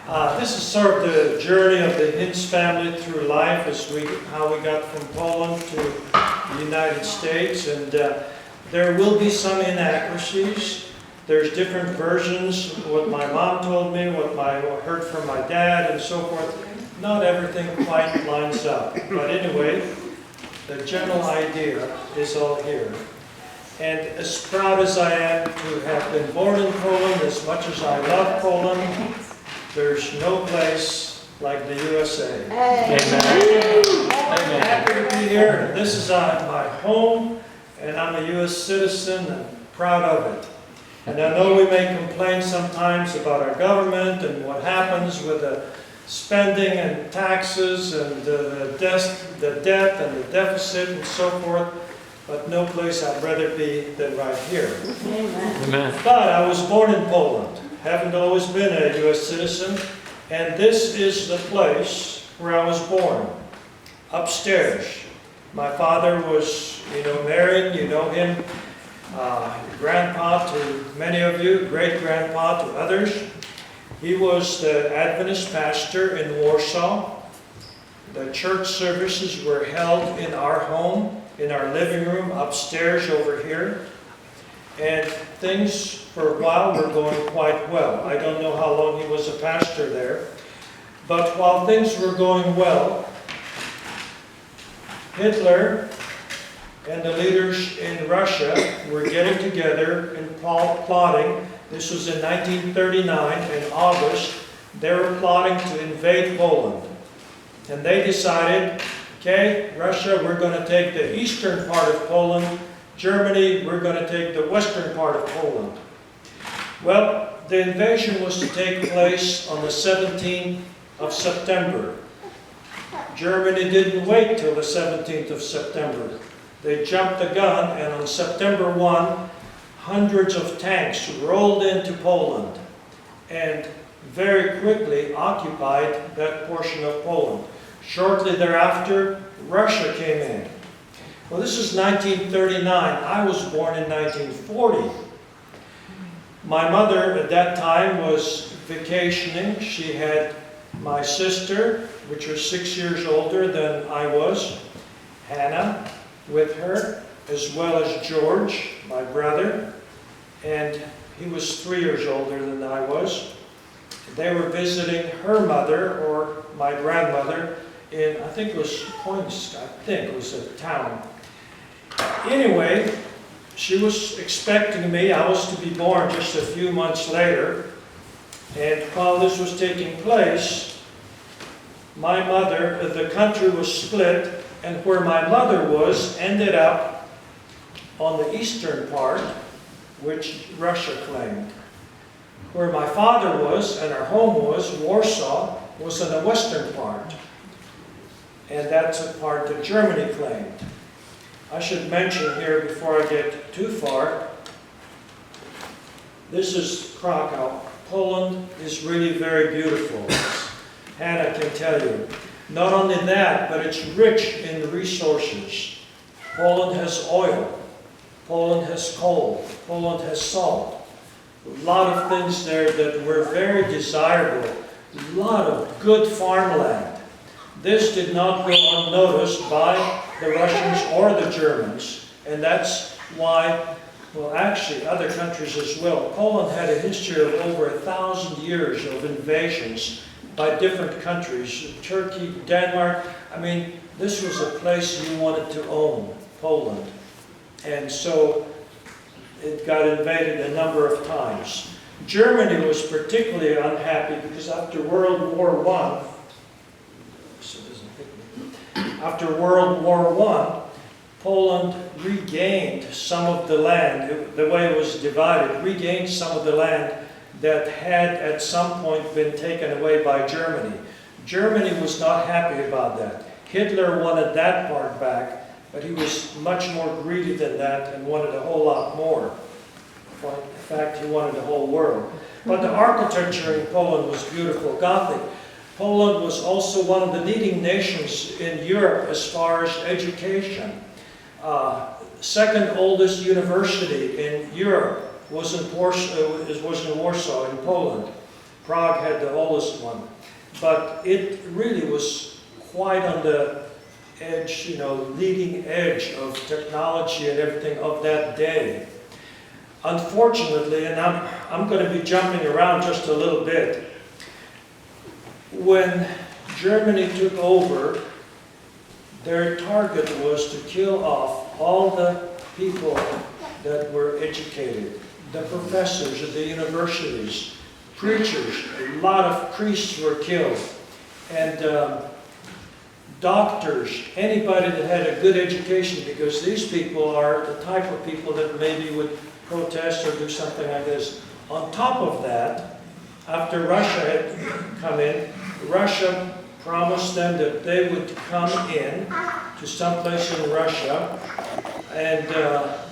This is sort of the journey of the Hintz family through life, how we got from Poland to the United States, and there will be some inaccuracies. There's different versions, what my mom told me, what I heard from my dad, and so forth. Not everything quite lines up, but anyway, the general idea is all here. And as proud as I am to have been born in Poland, as much as I love Poland, there's no place like the USA. Amen. I'm happy to be here. This is my home, and I'm a U.S. citizen and proud of it. And I know we may complain sometimes about our government and what happens with the spending and taxes and the debt and the deficit and so forth, but no place I'd rather be than right here. Amen. But I was born in Poland. Haven't always been a U.S. citizen, and this is the place where I was born, upstairs. My father was, married, you know him, grandpa to many of you, great-grandpa to others. He was the Adventist pastor in Warsaw. The church services were held in our home, in our living room, upstairs over here. And things, for a while, were going quite well. I don't know how long he was a pastor there. But while things were going well, Hitler and the leaders in Russia were getting together and plotting. This was in 1939, in August. They were plotting to invade Poland. And they decided, okay, Russia, we're going to take the eastern part of Poland. Germany, we're going to take the western part of Poland. Well, the invasion was to take place on the 17th of September. Germany didn't wait till the 17th of September. They jumped the gun, and on September 1, hundreds of tanks rolled into Poland and very quickly occupied that portion of Poland. Shortly thereafter, Russia came in. Well, this is 1939. I was born in 1940. My mother at that time was vacationing. She had my sister, which was 6 years older than I was, Hannah, with her, as well as George, my brother, and he was 3 years older than I was. They were visiting her mother, or my grandmother, in, I think it was Points, it was a town. Anyway, she was expecting me. I was to be born just a few months later. And while this was taking place, my mother, the country was split, and where my mother was ended up on the eastern part, which Russia claimed. Where my father was, and our home was, Warsaw, was in the western part. And that's a part that Germany claimed. I should mention here, before I get too far, this is Krakow. Poland is really very beautiful, as Hannah can tell you. Not only that, but it's rich in resources. Poland has oil. Poland has coal. Poland has salt. A lot of things there that were very desirable. A lot of good farmland. This did not go unnoticed by the Russians or the Germans, and that's why, well, actually other countries as well. Poland had a history of over 1,000 years of invasions by different countries. Turkey, Denmark. I mean, this was a place you wanted to own, Poland. And so it got invaded a number of times. Germany was particularly unhappy because after World War I, Poland regained some of the land, the way it was divided, regained some of the land that had at some point been taken away by Germany. Germany was not happy about that. Hitler wanted that part back, but he was much more greedy than that and wanted a whole lot more. In fact, he wanted the whole world. But the architecture in Poland was beautiful, Gothic. Poland was also one of the leading nations in Europe as far as education. Second oldest university in Europe was in Warsaw, in Poland. Prague had the oldest one. But it really was quite on the edge, you know, leading edge of technology and everything of that day. Unfortunately, and I'm going to be jumping around just a little bit, when Germany took over, their target was to kill off all the people that were educated, the professors at the universities, preachers. A lot of priests were killed, and doctors, anybody that had a good education, because these people are the type of people that maybe would protest or do something like this. On top of that, after Russia had come in, Russia promised them that they would come in to someplace in Russia and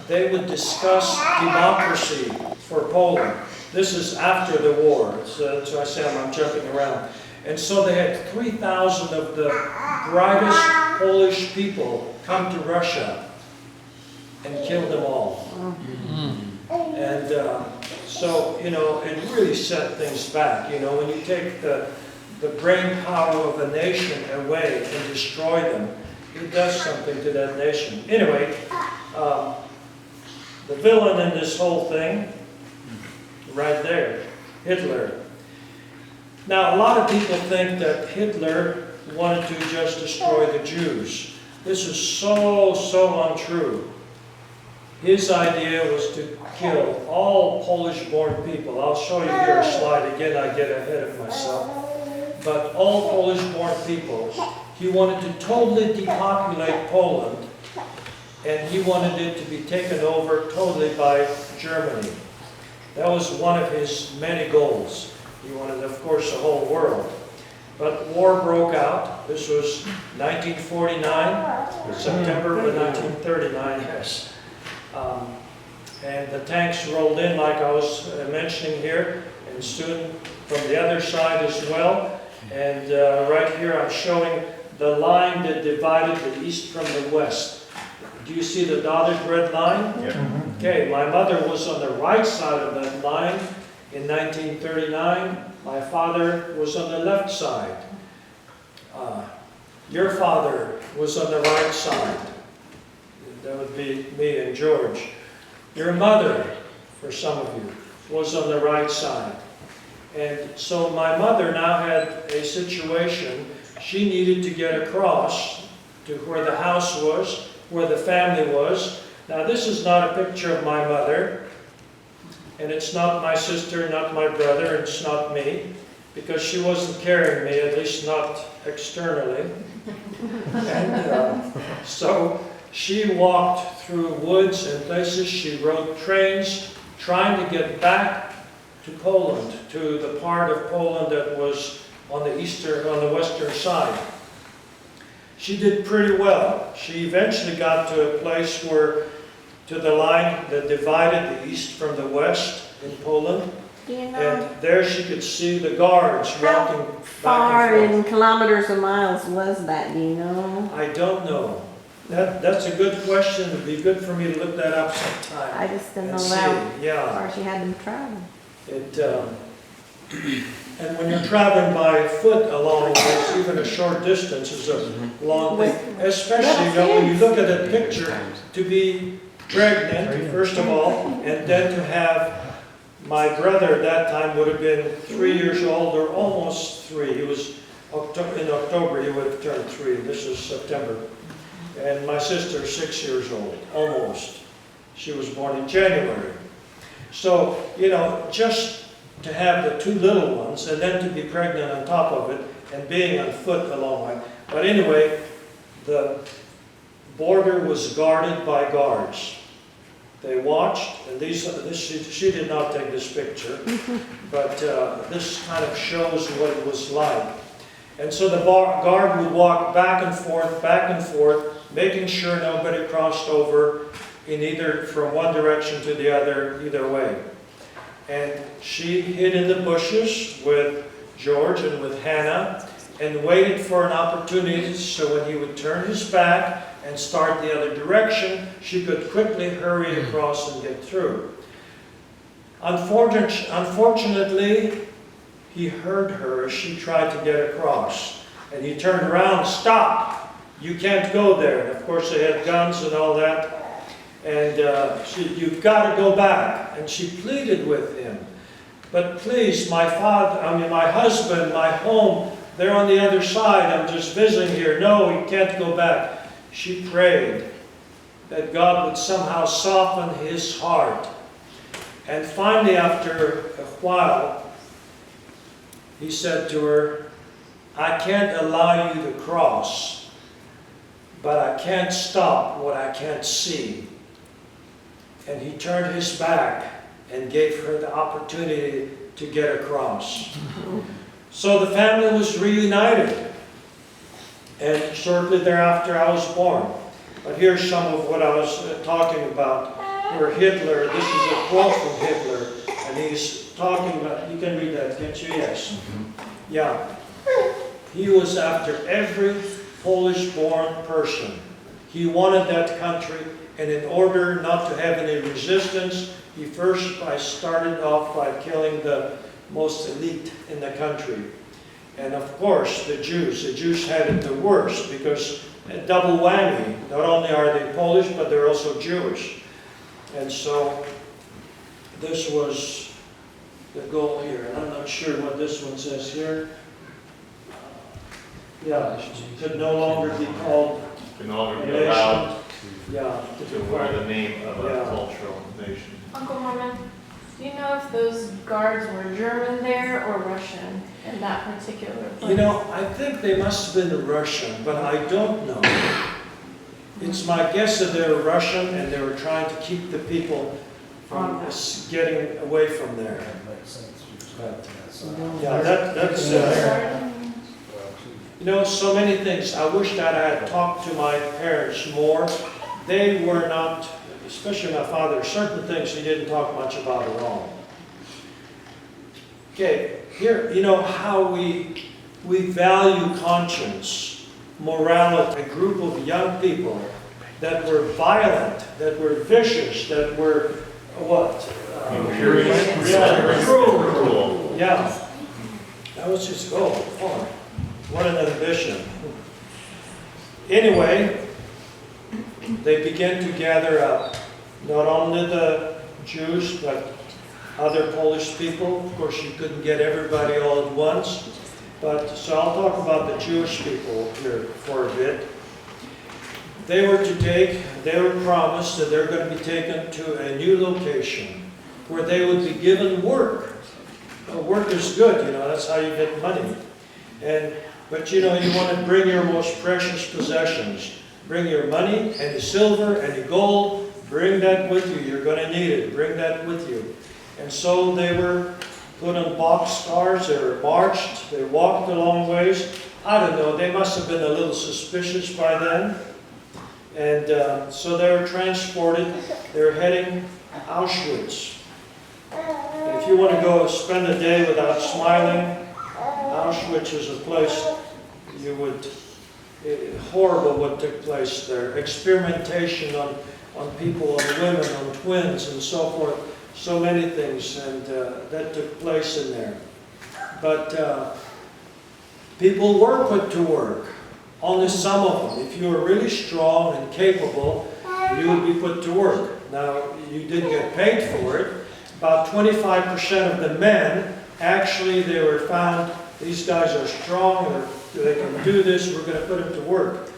they would discuss democracy for Poland. This is after the war, so I say I'm jumping around. And so they had 3,000 of the brightest Polish people come to Russia and kill them all. And so, you know, it really set things back. You know, when you take the brain power of a nation away and destroy them, it does something to that nation. Anyway, the villain in this whole thing, right there, Hitler. Now, a lot of people think that Hitler wanted to just destroy the Jews. This is so untrue. His idea was to kill all Polish-born people. I'll show you here a slide. Again, I get ahead of myself. But all Polish-born people, he wanted to totally depopulate Poland, and he wanted it to be taken over totally by Germany. That was one of his many goals. He wanted, of course, the whole world. But war broke out. This was 1949, September of 1939, yes. And the tanks rolled in, like I was mentioning here, and soon from the other side as well. And right here I'm showing the line that divided the east from the west. Do you see the dotted red line? Yeah. Okay, my mother was on the right side of that line in 1939. My father was on the left side. Your father was on the right side. That would be me and George. Your mother, for some of you, was on the right side. And so my mother now had a situation. She needed to get across to where the house was, where the family was. Now this is not a picture of my mother, and it's not my sister, not my brother, and it's not me, because she wasn't carrying me, at least not externally. And so she walked through woods and places. She rode trains trying to get back to Poland, to the part of Poland that was on the western side. She did pretty well. She eventually got to a place where, to the line that divided the east from the west in Poland. And there she could see the guards walking back and forth. How far in kilometers or miles was that, do you know? I don't know. That's a good question. It would be good for me to look that up sometime. I just didn't and know see. how far she had them traveling. And when you're traveling by foot along this, even a short distance is a long thing. Especially, you know, when you look at a picture, to be pregnant, first of all, and then to have, my brother at that time would have been 3 years old, or almost 3. He was, in October he would have turned 3. This is September. And my sister, 6 years old, almost. She was born in January. So, you know, just to have the 2 little ones, and then to be pregnant on top of it, and being on foot a long way. But anyway, the border was guarded by guards. They watched, and she did not take this picture, but this kind of shows what it was like. And so the guard would walk back and forth, making sure nobody crossed over in either from one direction to the other, either way. And she hid in the bushes with George and with Hannah and waited for an opportunity, so when he would turn his back and start the other direction, she could quickly hurry across and get through. Unfortunately, he heard her as she tried to get across. And he turned around, "Stop! You can't go there." And of course they had guns and all that. And "You've got to go back." And she pleaded with him. "But please, my husband, my home, they're on the other side. I'm just visiting here." "No, you can't go back." She prayed that God would somehow soften his heart. And finally, after a while, he said to her, "I can't allow you to cross, but I can't stop what I can't see." And he turned his back and gave her the opportunity to get across. So the family was reunited. And shortly thereafter I was born. But here's some of what I was talking about. Where Hitler, this is a quote from Hitler, and he's talking about, you can read that, can't you? Yes. Yeah. He was after every Polish-born person. He wanted that country, and in order not to have any resistance, he first started off by killing the most elite in the country. And of course, the Jews had it the worst, because a double whammy. Not only are they Polish, but they're also Jewish. And so this was the goal here. And I'm not sure what this one says here. Yeah, it could no longer be called Can no longer a be nation. allowed Yeah, to wear the name of a Yeah. cultural nation. Uncle Norman, do you know if those guards were German there or Russian in that particular place? You know, I think they must have been Russian, but I don't know. It's my guess that they were Russian and they were trying to keep the people from getting away from there. But, yeah, that's, you know, so many things. I wish that I had talked to my parents more. They were not, especially my father, certain things he didn't talk much about at all. Okay, here, you know how we value conscience, morality. A group of young people that were violent, that were vicious, that were what? Cruel. Yeah. That was just gold. Oh, what an ambition. Anyway, they began to gather up not only the Jews, but other Polish people. Of course, you couldn't get everybody all at once. But so I'll talk about the Jewish people here for a bit. They were promised that they're going to be taken to a new location where they would be given work. Well, work is good, you know, that's how you get money. But you know, you want to bring your most precious possessions. Bring your money, any silver, any gold, bring that with you. You're going to need it. Bring that with you. And so they were put on boxcars, they were marched, they walked a long ways. I don't know, they must have been a little suspicious by then. And so they were transported, they were heading to Auschwitz. And if you want to go spend a day without smiling, Auschwitz is a place you would, horrible what took place there. Experimentation on people, on women, on twins and so forth. So many things, and that took place in there. But people were put to work. Only some of them. If you were really strong and capable, you would be put to work. Now, you didn't get paid for it. About 25% of the men, actually, they were found, these guys are strong, they can do this, we're going to put them to work.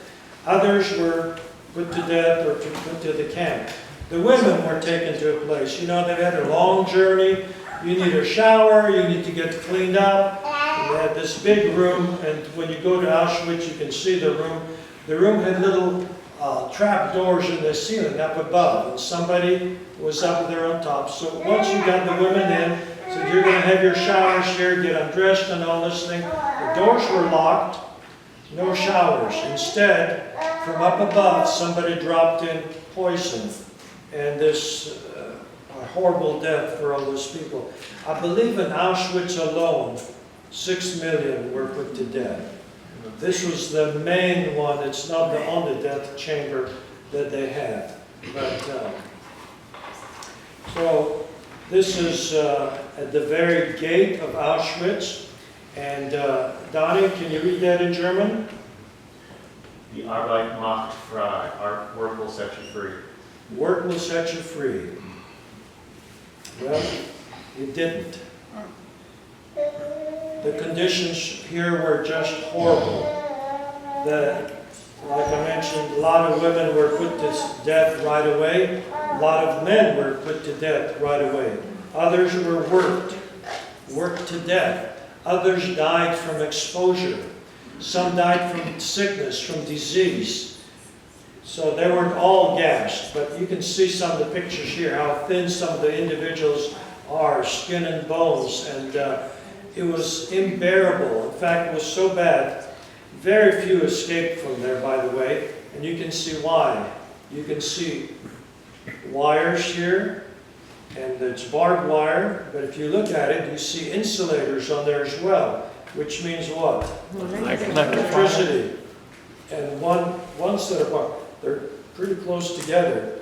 Others were put to death or put to the camp. The women were taken to a place. You know, they had a long journey. You need a shower. You need to get cleaned up. They had this big room, and when you go to Auschwitz, you can see the room. The room had little trap doors in the ceiling up above, and somebody was up there on top. So once you got the women in, said you're going to have your showers here, get undressed and all this thing. The doors were locked. No showers. Instead, from up above, somebody dropped in poison. And this horrible death for all those people. I believe in Auschwitz alone, 6 million were put to death. This was the main one. It's not the only death chamber that they had. But so this is at the very gate of Auschwitz. And Donnie, can you read that in German? Die Arbeit macht frei. Work will set you free. Work will set you free. Well, it didn't. The conditions here were just horrible. Like I mentioned, a lot of women were put to death right away. A lot of men were put to death right away. Others were worked to death. Others died from exposure. Some died from sickness, from disease. So they weren't all gassed, but you can see some of the pictures here, how thin some of the individuals are, skin and bones, and it was unbearable. In fact, it was so bad, very few escaped from there, by the way, and you can see why. You can see wires here, and it's barbed wire, but if you look at it, you see insulators on there as well, which means what? Electricity. And one set of barbed, they're pretty close together.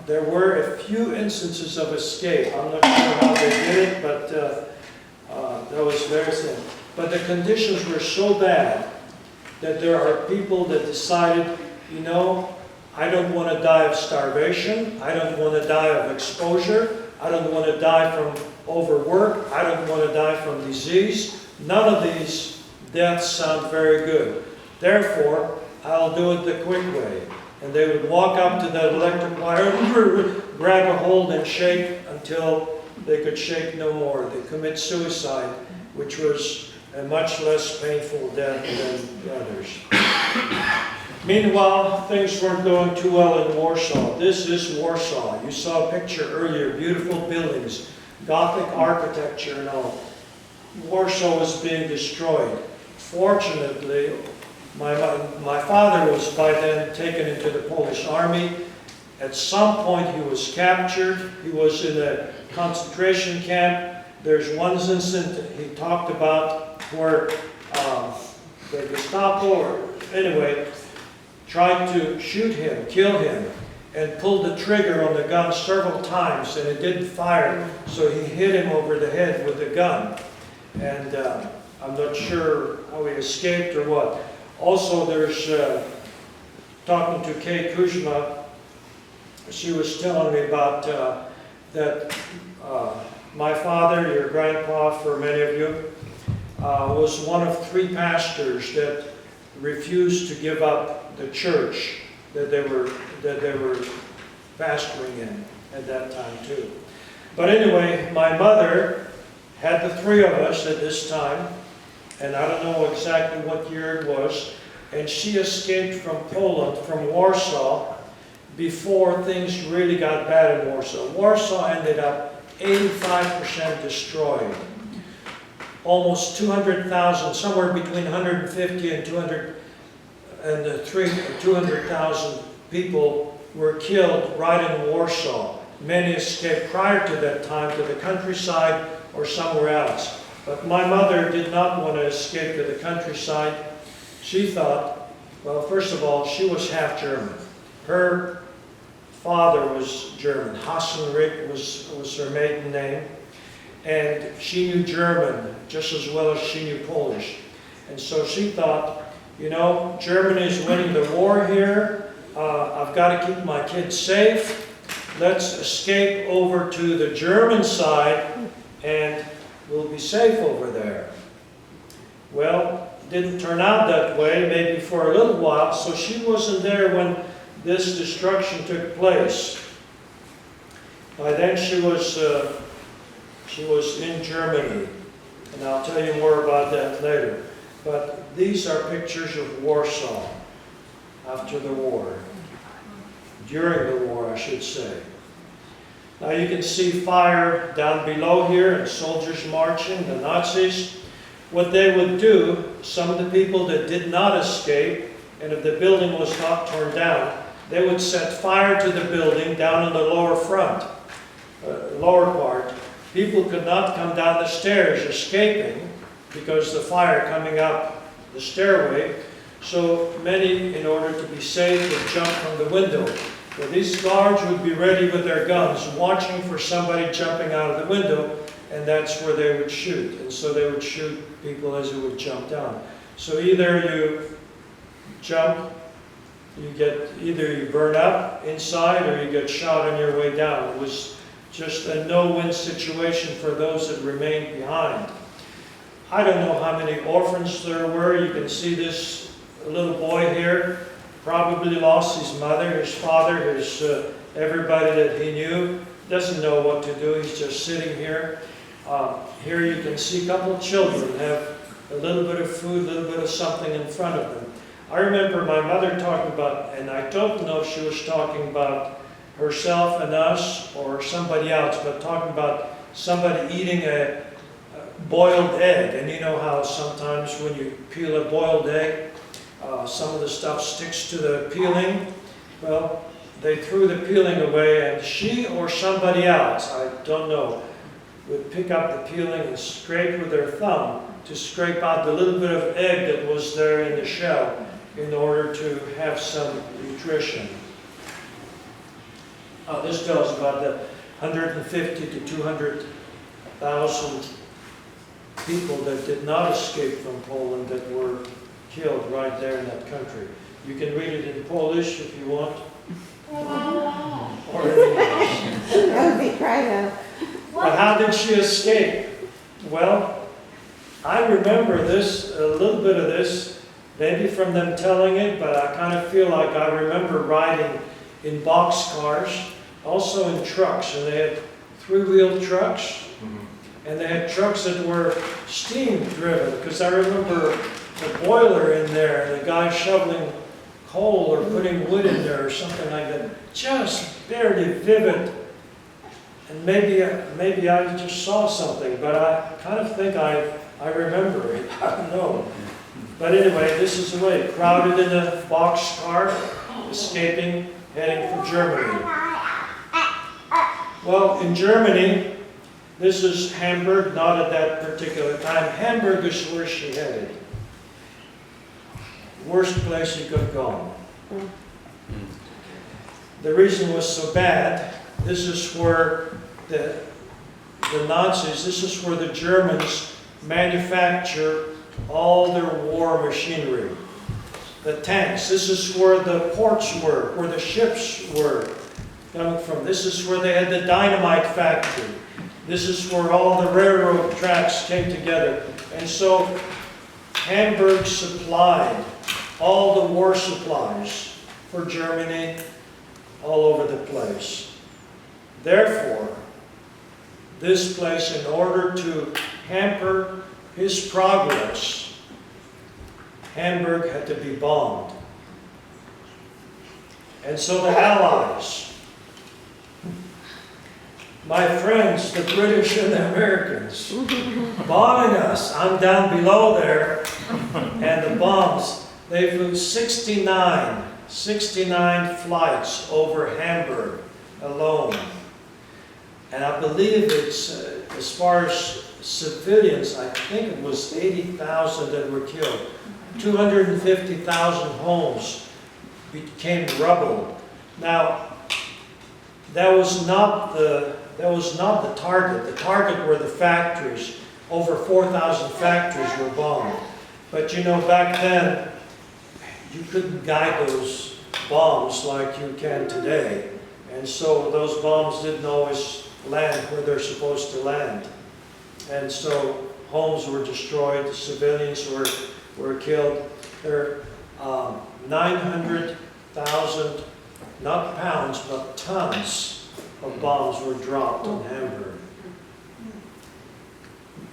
There were a few instances of escape. I'm not sure how they did it, but that was very thin. But the conditions were so bad that there are people that decided, you know, I don't want to die of starvation. I don't want to die of exposure. I don't want to die from overwork. I don't want to die from disease. None of these deaths sound very good. Therefore, I'll do it the quick way. And they would walk up to that electric wire, grab a hold and shake until they could shake no more. They commit suicide, which was a much less painful death than the others. Meanwhile, things weren't going too well in Warsaw. This is Warsaw. You saw a picture earlier, beautiful buildings, Gothic architecture and all. Warsaw was being destroyed. Fortunately, my father was by then taken into the Polish army. At some point he was captured. He was in a concentration camp. There's one incident he talked about where the Gestapo, or anyway, tried to shoot him, kill him, and pulled the trigger on the gun several times, and it didn't fire, so he hit him over the head with the gun. And I'm not sure how he escaped or what. Also, there's, talking to Kay Kuzma, she was telling me about that my father, your grandpa for many of you, was one of 3 pastors that refused to give up the church that they were pastoring in at that time too. But anyway, my mother had the 3 of us at this time, and I don't know exactly what year it was, and she escaped from Poland, from Warsaw, before things really got bad in Warsaw. Warsaw ended up 85% destroyed. Almost 200,000, somewhere between 150 and 200,000 people were killed right in Warsaw. Many escaped prior to that time to the countryside or somewhere else. But my mother did not want to escape to the countryside. She thought, well, first of all, she was half German. Her father was German. Hassenrich was her maiden name. And she knew German just as well as she knew Polish. And so she thought, you know, Germany is winning the war here. I've got to keep my kids safe. Let's escape over to the German side and we'll be safe over there. Well, it didn't turn out that way, maybe for a little while. So she wasn't there when this destruction took place. By then she was in Germany, and I'll tell you more about that later. But these are pictures of Warsaw after the war, during the war, I should say. Now you can see fire down below here and soldiers marching, the Nazis. What they would do, some of the people that did not escape, and if the building was not torn down, they would set fire to the building down in the lower front, lower part. People could not come down the stairs escaping because the fire coming up the stairway. So many, in order to be safe, would jump from the window. Well, these guards would be ready with their guns, watching for somebody jumping out of the window, and that's where they would shoot. And so they would shoot people as they would jump down. So either you jump, either you burn up inside or you get shot on your way down. It was just a no-win situation for those that remained behind. I don't know how many orphans there were. You can see this little boy here, probably lost his mother, his father, everybody that he knew. Doesn't know what to do. He's just sitting here. Here you can see a couple of children have a little bit of food, a little bit of something in front of them. I remember my mother talking about, and I don't know if she was talking about herself and us or somebody else, but talking about somebody eating a boiled egg. And you know how sometimes when you peel a boiled egg, some of the stuff sticks to the peeling. Well, they threw the peeling away, and she or somebody else, I don't know, would pick up the peeling and scrape with their thumb to scrape out the little bit of egg that was there in the shell in order to have some nutrition. This tells about the 150 to 200,000 people that did not escape from Poland that were killed right there in that country. You can read it in Polish if you want. Or in English. That would be right. But how did she escape? Well, I remember this, a little bit of this, maybe from them telling it, but I kind of feel like I remember riding in boxcars, also in trucks, and they had three-wheel trucks, and they had trucks that were steam-driven, because I remember the boiler in there, and the guy shoveling coal or putting wood in there or something like that. Just very vivid. And maybe I just saw something, but I kind of think I remember it. I don't know. But anyway, this is the way. Crowded in a boxcar, escaping, heading for Germany. Well, in Germany, this is Hamburg, not at that particular time. Hamburg is where she headed. Worst place you could have gone. The reason was so bad, this is where the Nazis, this is where the Germans manufacture all their war machinery. The tanks, this is where the ports were, where the ships were coming from. This is where they had the dynamite factory. This is where all the railroad tracks came together. And so Hamburg supplied all the war supplies for Germany all over the place. Therefore, this place, in order to hamper his progress, Hamburg had to be bombed. And so the Allies, my friends, the British and the Americans, bombing us. I'm down below there, and the bombs, they flew 69 flights over Hamburg alone. And I believe it's, as far as civilians, I think it was 80,000 that were killed. 250,000 homes became rubble. Now, that was not the target. The target were the factories. Over 4,000 factories were bombed. But you know, back then, you couldn't guide those bombs like you can today. And so those bombs didn't always land where they're supposed to land. And so homes were destroyed, civilians were killed. There are 900,000, not pounds, but tons of bombs were dropped on Hamburg.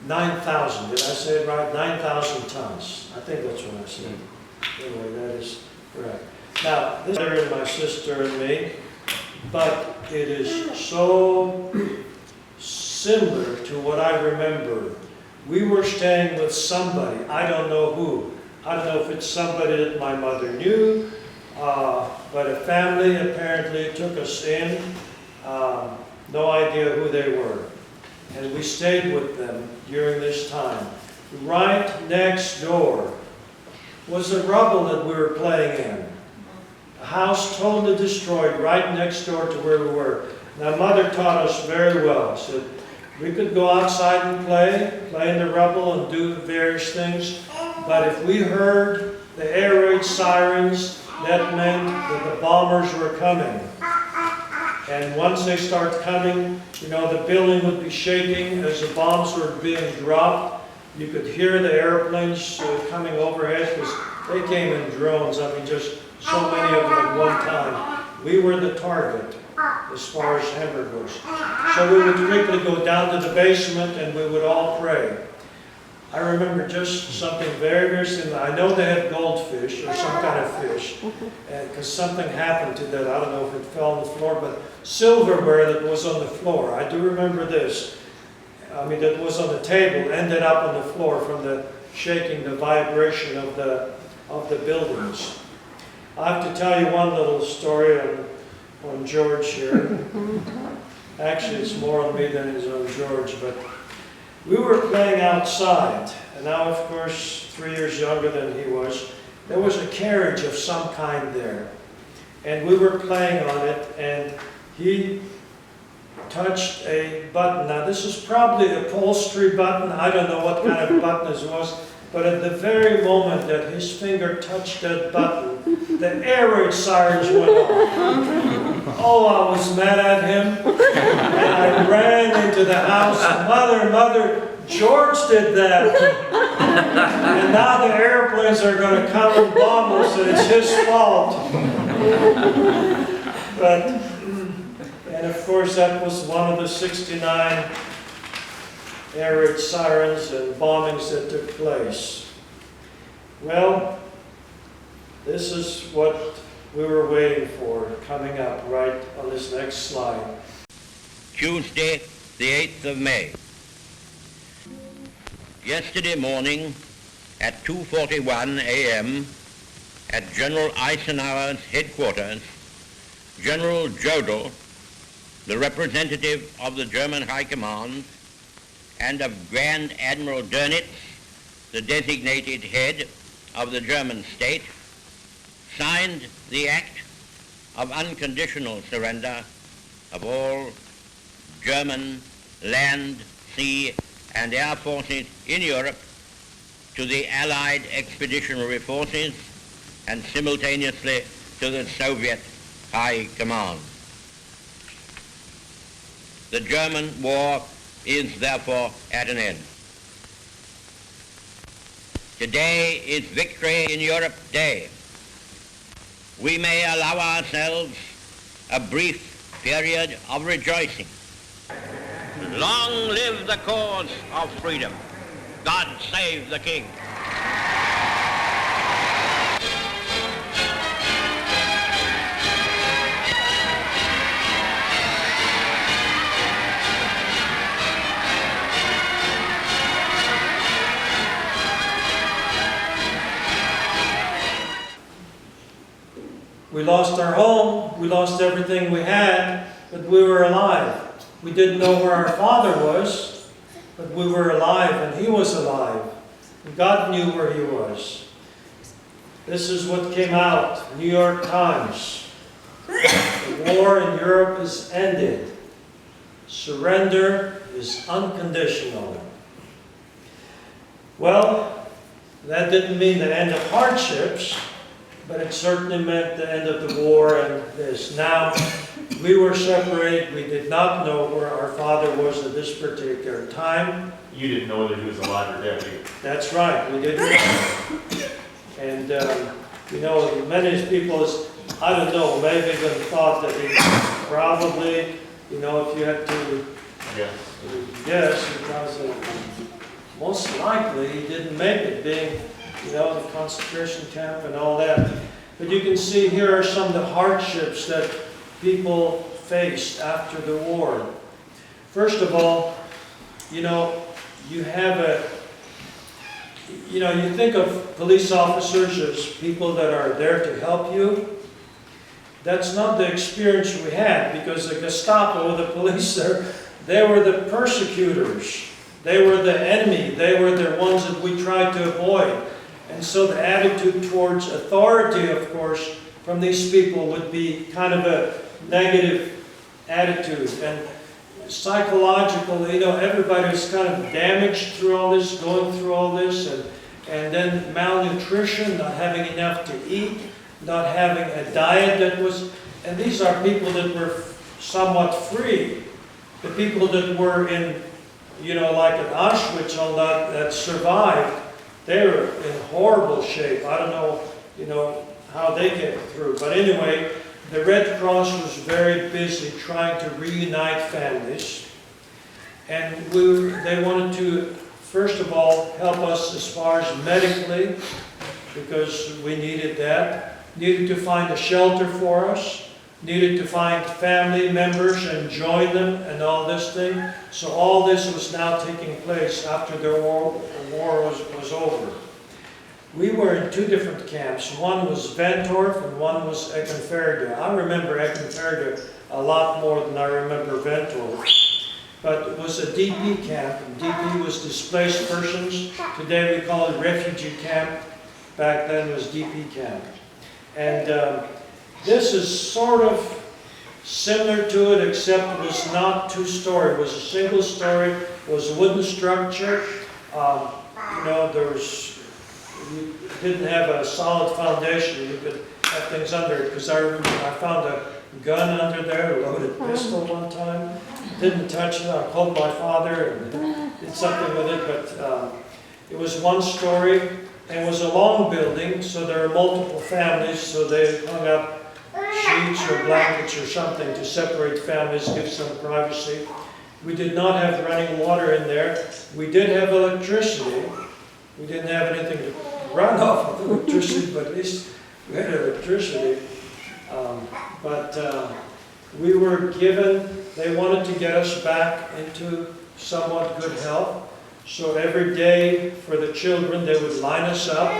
9,000, did I say it right? 9,000 tons. I think that's what I said. Anyway, that is correct. Now, this is my sister and me, but it is so similar to what I remember. We were staying with somebody, I don't know who. I don't know if it's somebody that my mother knew, but a family apparently took us in. No idea who they were. And we stayed with them during this time. Right next door was the rubble that we were playing in. A house totally destroyed right next door to where we were. Now, Mother taught us very well. She said, We could go outside and play in the rubble and do various things, but if we heard the air raid sirens, that meant that the bombers were coming. And once they start coming, you know, the building would be shaking as the bombs were being dropped. You could hear the airplanes coming overhead because they came in drones. I mean, just so many of them at one time. We were the target as far as Hamburg goes. So we would quickly go down to the basement and we would all pray. I remember just something very, very similar. I know they had goldfish or some kind of fish, because something happened to that. I don't know if it fell on the floor, but silverware that was on the floor. I do remember this. I mean, that was on the table, ended up on the floor from the shaking, the vibration of the buildings. I have to tell you one little story on George here. Actually, it's more on me than it is on George, but we were playing outside, and now, of course, 3 years younger than he was. There was a carriage of some kind there, and we were playing on it, and he touched a button. Now, this is probably a upholstery button. I don't know what kind of button this was, but at the very moment that his finger touched that button, the air raid sirens went off. Oh, I was mad at him, and I ran into the house. Mother, George did that. And now the airplanes are going to come and bomb us, and it's his fault. And of course, that was one of the 69 air raid sirens and bombings that took place. Well, this is what we were waiting for coming up right on this next slide. Tuesday, the 8th of May. Yesterday morning at 2:41 a.m. at General Eisenhower's headquarters, General Jodl, the representative of the German High Command, and of Grand Admiral Dönitz, the designated head of the German state, signed the act of unconditional surrender of all German land, sea, and air forces in Europe to the Allied expeditionary forces and simultaneously to the Soviet High Command. The German war is therefore at an end. Today is Victory in Europe Day. We may allow ourselves a brief period of rejoicing. Long live the cause of freedom. God save the King. We lost our home, we lost everything we had, but we were alive. We didn't know where our father was, but we were alive and he was alive. And God knew where he was. This is what came out, New York Times. The war in Europe is ended. Surrender is unconditional. Well, that didn't mean the end of hardships, but it certainly meant the end of the war and this. Now, we were separated. We did not know where our father was at this particular time. You didn't know whether he was alive or dead, did you? That's right, we didn't know. And, you know, many people, I don't know, maybe even thought that he probably, you know, if you had to guess, because most likely he didn't make it, being, you know, the concentration camp and all that. But you can see here are some of the hardships that people faced after the war. First of all, you know, you think of police officers as people that are there to help you. That's not the experience we had, because the Gestapo, the police there, they were the persecutors. They were the enemy. They were the ones that we tried to avoid. And so the attitude towards authority, of course, from these people would be kind of a negative attitude. And psychological, everybody was kind of damaged through all this, going through all this, and then malnutrition, not having enough to eat, not having a diet that was, and these are people that were somewhat free. The people that were in, like at Auschwitz, all that survived, they were in horrible shape. I don't know, how they get through. But anyway, the Red Cross was very busy trying to reunite families. And they wanted to, first of all, help us as far as medically, because we needed that. Needed to find a shelter for us. Needed to find family members and join them and all this thing. So all this was now taking place after the war was over. We were in two different camps. One was Ventorf and one was Eckenferde. I remember Eckenferde a lot more than I remember Ventorf. But it was a DP camp, and DP was displaced persons. Today we call it refugee camp. Back then it was DP camp. And this is sort of similar to it, except it was not two-story. It was a single story. It was a wooden structure. You didn't have a solid foundation. You could have things under it. Because I remember I found a gun under there, a loaded pistol one time. Didn't touch it. I called my father and did something with it. But it was one story. And it was a long building, so there were multiple families. So they hung up sheets or blankets or something to separate families, give some privacy. We did not have running water in there. We did have electricity. We didn't have anything to run off of electricity, but at least we had electricity. We were given, they wanted to get us back into somewhat good health. So every day for the children, they would line us up.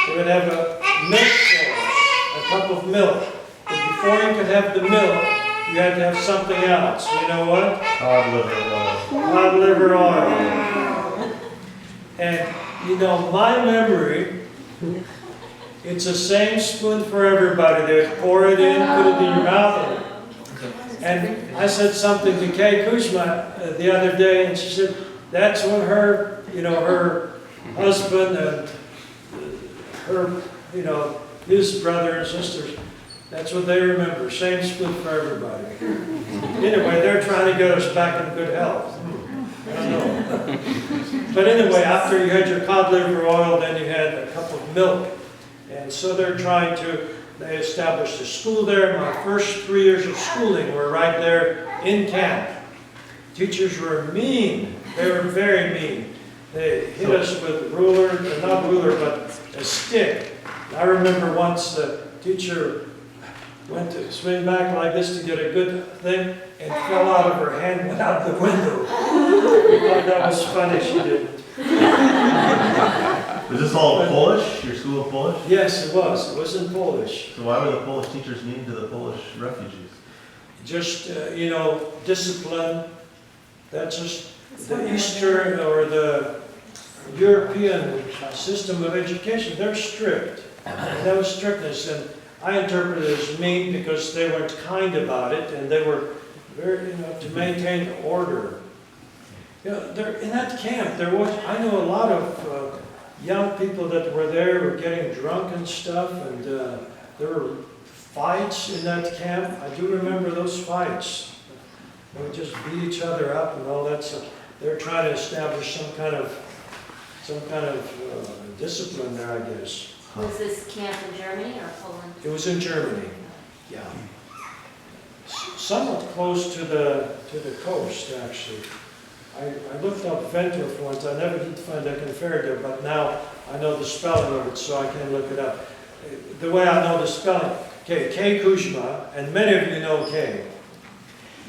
They would have a milk for us, a cup of milk. But before you could have the milk, you had to have something else. You know what? Cod liver oil. Cod liver oil. And my memory, it's the same spoon for everybody. They would pour it in, put it in your mouth. And I said something to Kay Kuzma the other day, and she said, that's what her, her husband and her, his brother and sisters, that's what they remember. Same spoon for everybody. Anyway, they're trying to get us back in good health. I don't know. But anyway, after you had your cod liver oil, then you had a cup of milk. And so they established a school there. My first 3 years of schooling were right there in camp. Teachers were mean. They were very mean. They hit us with not ruler, but a stick. I remember once the teacher went to swing back like this to get a good thing and fell out of her hand, went out the window. I thought that was funny, she didn't. Was this all Polish? Your school of Polish? Yes, it was. It was in Polish. So why were the Polish teachers mean to the Polish refugees? Just, discipline. That's just the Eastern or the European system of education. They're strict. That was strictness. And I interpret it as mean because they weren't kind about it, and they were very, to maintain order. There, in that camp, I know a lot of young people that were there were getting drunk and stuff, and there were fights in that camp. I do remember those fights. They would just beat each other up and all that stuff. They're trying to establish some kind of discipline there, I guess. Was this camp in Germany or Poland? It was in Germany, yeah. Somewhat close to the coast, actually. I looked up Ventorf once. I never did find Eckenferde, but now I know the spelling of it, so I can look it up. The way I know the spelling, Kay Kuzma, and many of you know Kay.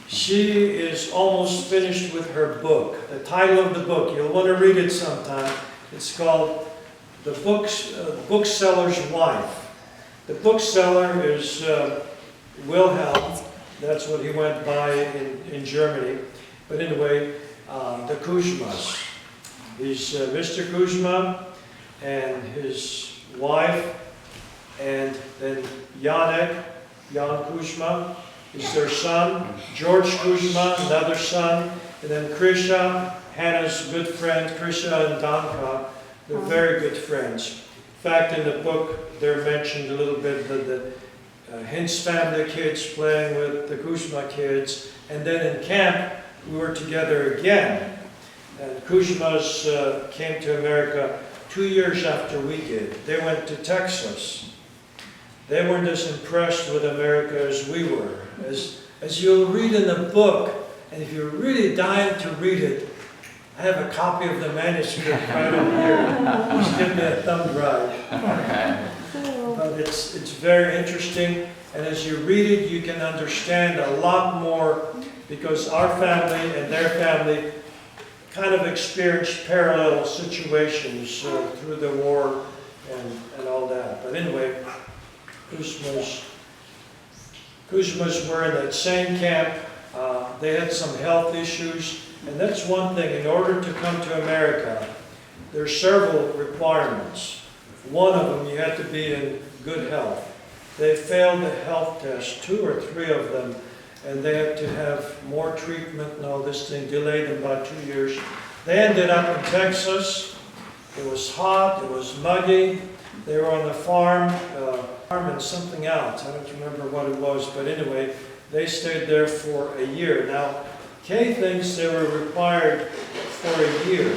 She is almost finished with her book. The title of the book, you'll want to read it sometime. It's called The Bookseller's Wife. The bookseller is Wilhelm. That's what he went by in Germany. But anyway, the Kuzmas. He's Mr. Kuzma and his wife, and then Jan Kuzma, is their son, George Kuzma, another son, and then Krisha, Hannah's good friend, Krisha and Danka. They're very good friends. In fact, in the book, they're mentioned a little bit that the Hintz family kids playing with the Kuzma kids. And then in camp, we were together again. And Kuzma's came to America 2 years after we did. They went to Texas. They weren't as impressed with America as we were. As you'll read in the book, and if you're really dying to read it, I have a copy of the manuscript right over here. Just give me a thumb drive. But it's very interesting, and as you read it, you can understand a lot more, because our family and their family kind of experienced parallel situations through the war and all that. But anyway, Kuzmas were in that same camp. They had some health issues, and that's one thing. In order to come to America, there's several requirements. One of them, you had to be in good health. They failed the health test, 2 or 3 of them, and they had to have more treatment and all this thing, delayed them by 2 years. They ended up in Texas. It was hot, it was muggy. They were on the farm and something else. I don't remember what it was, but anyway, they stayed there for a year. Now, Kay thinks they were required for a year.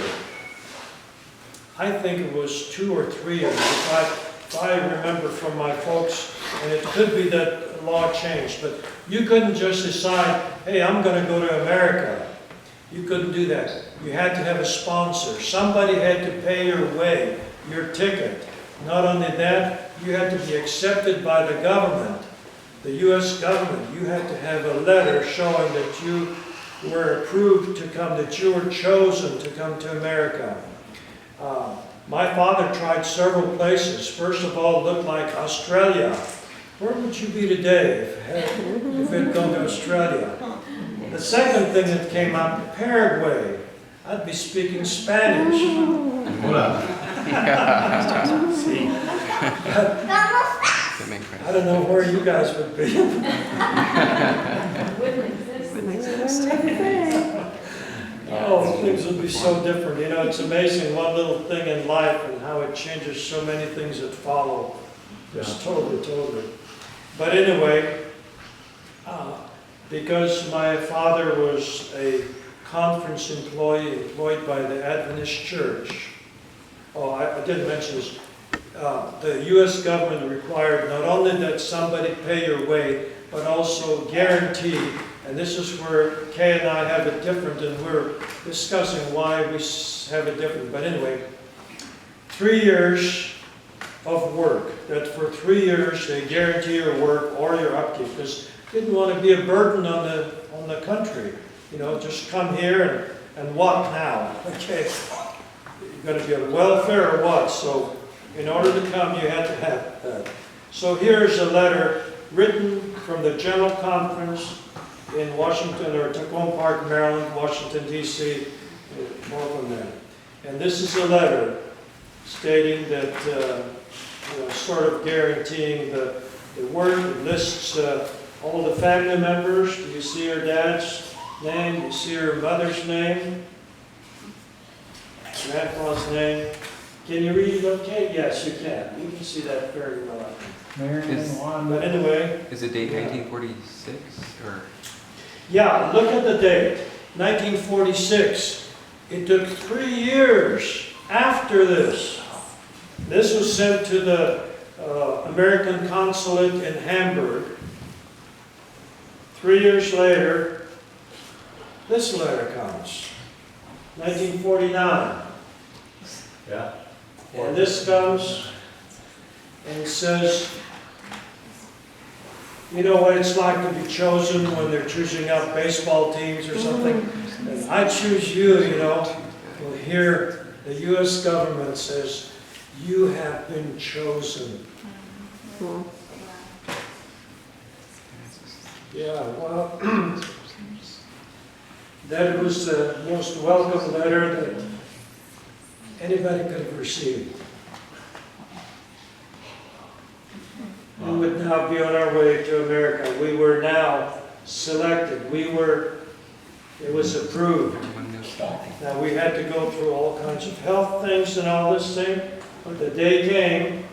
I think it was 2 or 3 years, if I remember from my folks, and it could be that law changed, but you couldn't just decide, hey, I'm going to go to America. You couldn't do that. You had to have a sponsor. Somebody had to pay your way, your ticket. Not only that, you had to be accepted by the government, the U.S. government. You had to have a letter showing that you were approved to come, that you were chosen to come to America. My father tried several places. First of all, it looked like Australia. Where would you be today if it had gone to Australia? The second thing that came up, Paraguay. I'd be speaking Spanish. I don't know where you guys would be. Wouldn't exist. Oh, things would be so different. You know, it's amazing one little thing in life and how it changes so many things that follow. Just totally. But anyway, because my father was a conference employee employed by the Adventist Church. Oh, I didn't mention this. The U.S. government required not only that somebody pay your way, but also guarantee. And this is where Kay and I have it different, and we're discussing why we have it different. But anyway, 3 years of work. That for 3 years they guarantee your work or your upkeep, because they didn't want to be a burden on the country. You know, just come here and what now? Okay, you're going to be on welfare or what? So in order to come, you had to have that. So here's a letter written from the General Conference in Washington, or Tacoma Park, Maryland, Washington, D.C., more than that. And this is a letter stating that, sort of guaranteeing the work. It lists all the family members. Do you see her dad's name? Do you see her mother's name? Grandpa's name? Can you read it okay? Yes, you can. You can see that very well. But anyway. Is the date 1946 or? Yeah, look at the date. 1946. It took 3 years after this. This was sent to the American consulate in Hamburg. 3 years later, this letter comes. 1949. Yeah. And this comes, and it says, you know what it's like to be chosen when they're choosing out baseball teams or something? And I choose you, you know. Well, here the U.S. government says, you have been chosen. Yeah, well, that was the most welcome letter that anybody could have received. We would now be on our way to America. We were now selected. It was approved. Now, we had to go through all kinds of health things and all this thing, but the day came,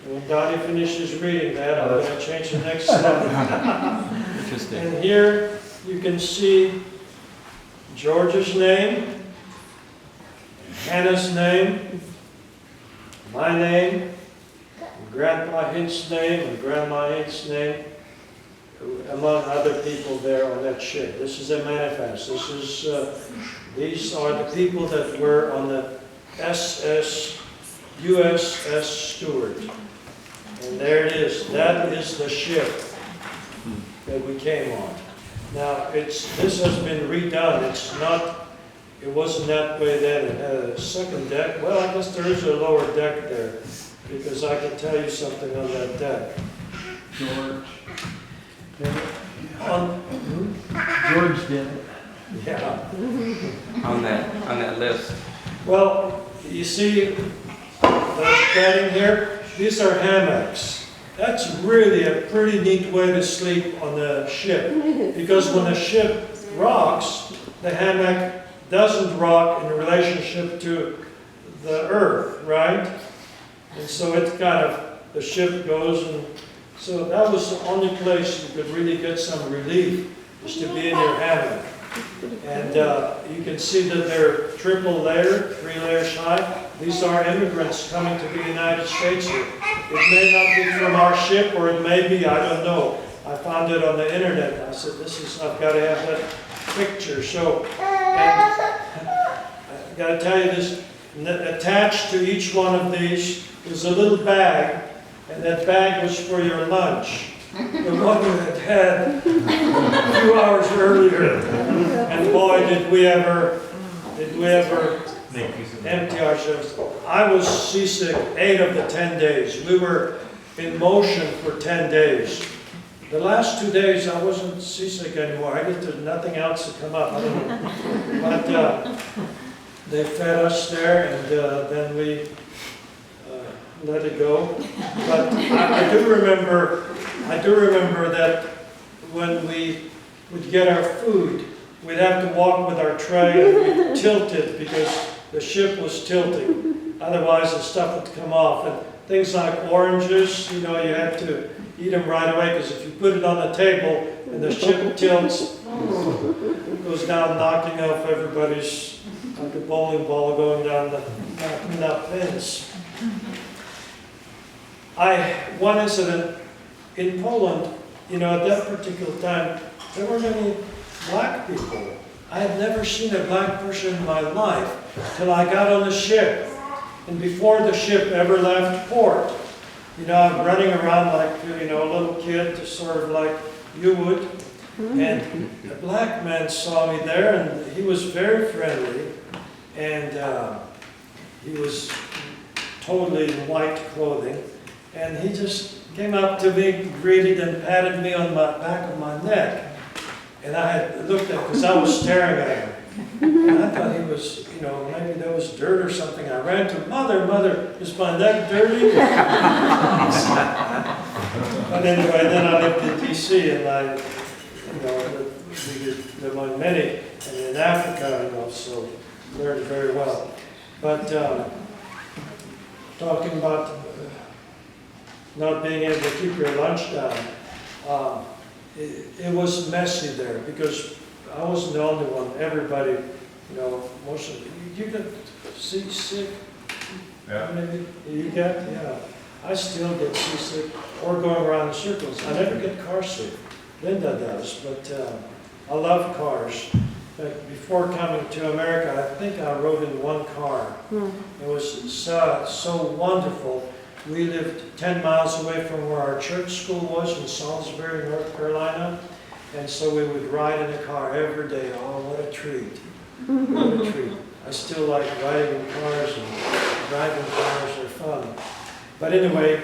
and when Dottie finishes reading that, I'm going to change the next slide. Interesting. And here you can see George's name, Hannah's name, my name, Grandpa Hintz's name, and Grandma Hintz's name, among other people there on that ship. This is a manifest. These are the people that were on the USS Stewart. And there it is. That is the ship that we came on. Now, this has been redone. It wasn't that way then. It had a second deck. Well, I guess there is a lower deck there, because I can tell you something on that deck. George. George did it. Yeah. On that list. Well, you see the bedding here? These are hammocks. That's really a pretty neat way to sleep on the ship, because when the ship rocks, the hammock doesn't rock in relationship to the earth, right? And so it the ship goes, and so that was the only place you could really get some relief, is to be in your hammock. And you can see that they're triple layered, 3 layers high. These are immigrants coming to the United States here. It may not be from our ship, or it may be, I don't know. I found it on the internet. I said, I've got to have that picture. So, and I've got to tell you this, attached to each one of these was a little bag, and that bag was for your lunch. The one that had a few hours earlier. And boy, did we ever empty ourselves. I was seasick 8 of the 10 days. We were in motion for 10 days. The last 2 days, I wasn't seasick anymore. I guess there's nothing else to come up. I don't know. But they fed us there, and then we let it go. But I do remember that when we would get our food, we'd have to walk with our tray, and we'd tilt it because the ship was tilting. Otherwise, the stuff would come off. And things like oranges, you had to eat them right away, because if you put it on the table and the ship tilts, it goes down, knocking off everybody's, like a bowling ball going down the pins. One incident in Poland, at that particular time, there weren't any black people. I had never seen a black person in my life till I got on the ship. And before the ship ever left port, I'm running around like, a little kid, just sort of like you would. And a black man saw me there, and he was very friendly. And he was totally in white clothing. And he just came up to me, greeted, and patted me on the back of my neck. And I had looked at, because I was staring at him. And I thought he was, maybe there was dirt or something. I ran to Mother, is my neck dirty? But anyway, then I lived in D.C. and we lived on many, and in Africa, so learned very well. But talking about not being able to keep your lunch down, it was messy there, because I wasn't the only one. Everybody, most of you get seasick. Yeah. Maybe you get, yeah. I still get seasick, or going around in circles. I never get car sick. Linda does, but I love cars. Before coming to America, I think I rode in one car. It was so wonderful. We lived 10 miles away from where our church school was in Salisbury, North Carolina. And so we would ride in a car every day. Oh, what a treat. What a treat. I still like riding in cars, and driving cars are fun. But anyway,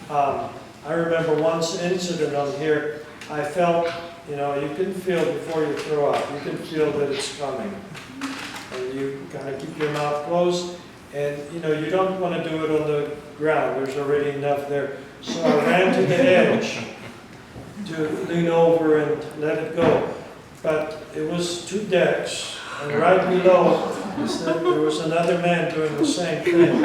I remember one incident on here. I felt, you can feel before you throw up. You can feel that it's coming. And you kind of keep your mouth closed. And, you don't want to do it on the ground. There's already enough there. So I ran to the edge. to lean over and let it go. But it was 2 decks, and right below, there was another man doing the same thing. It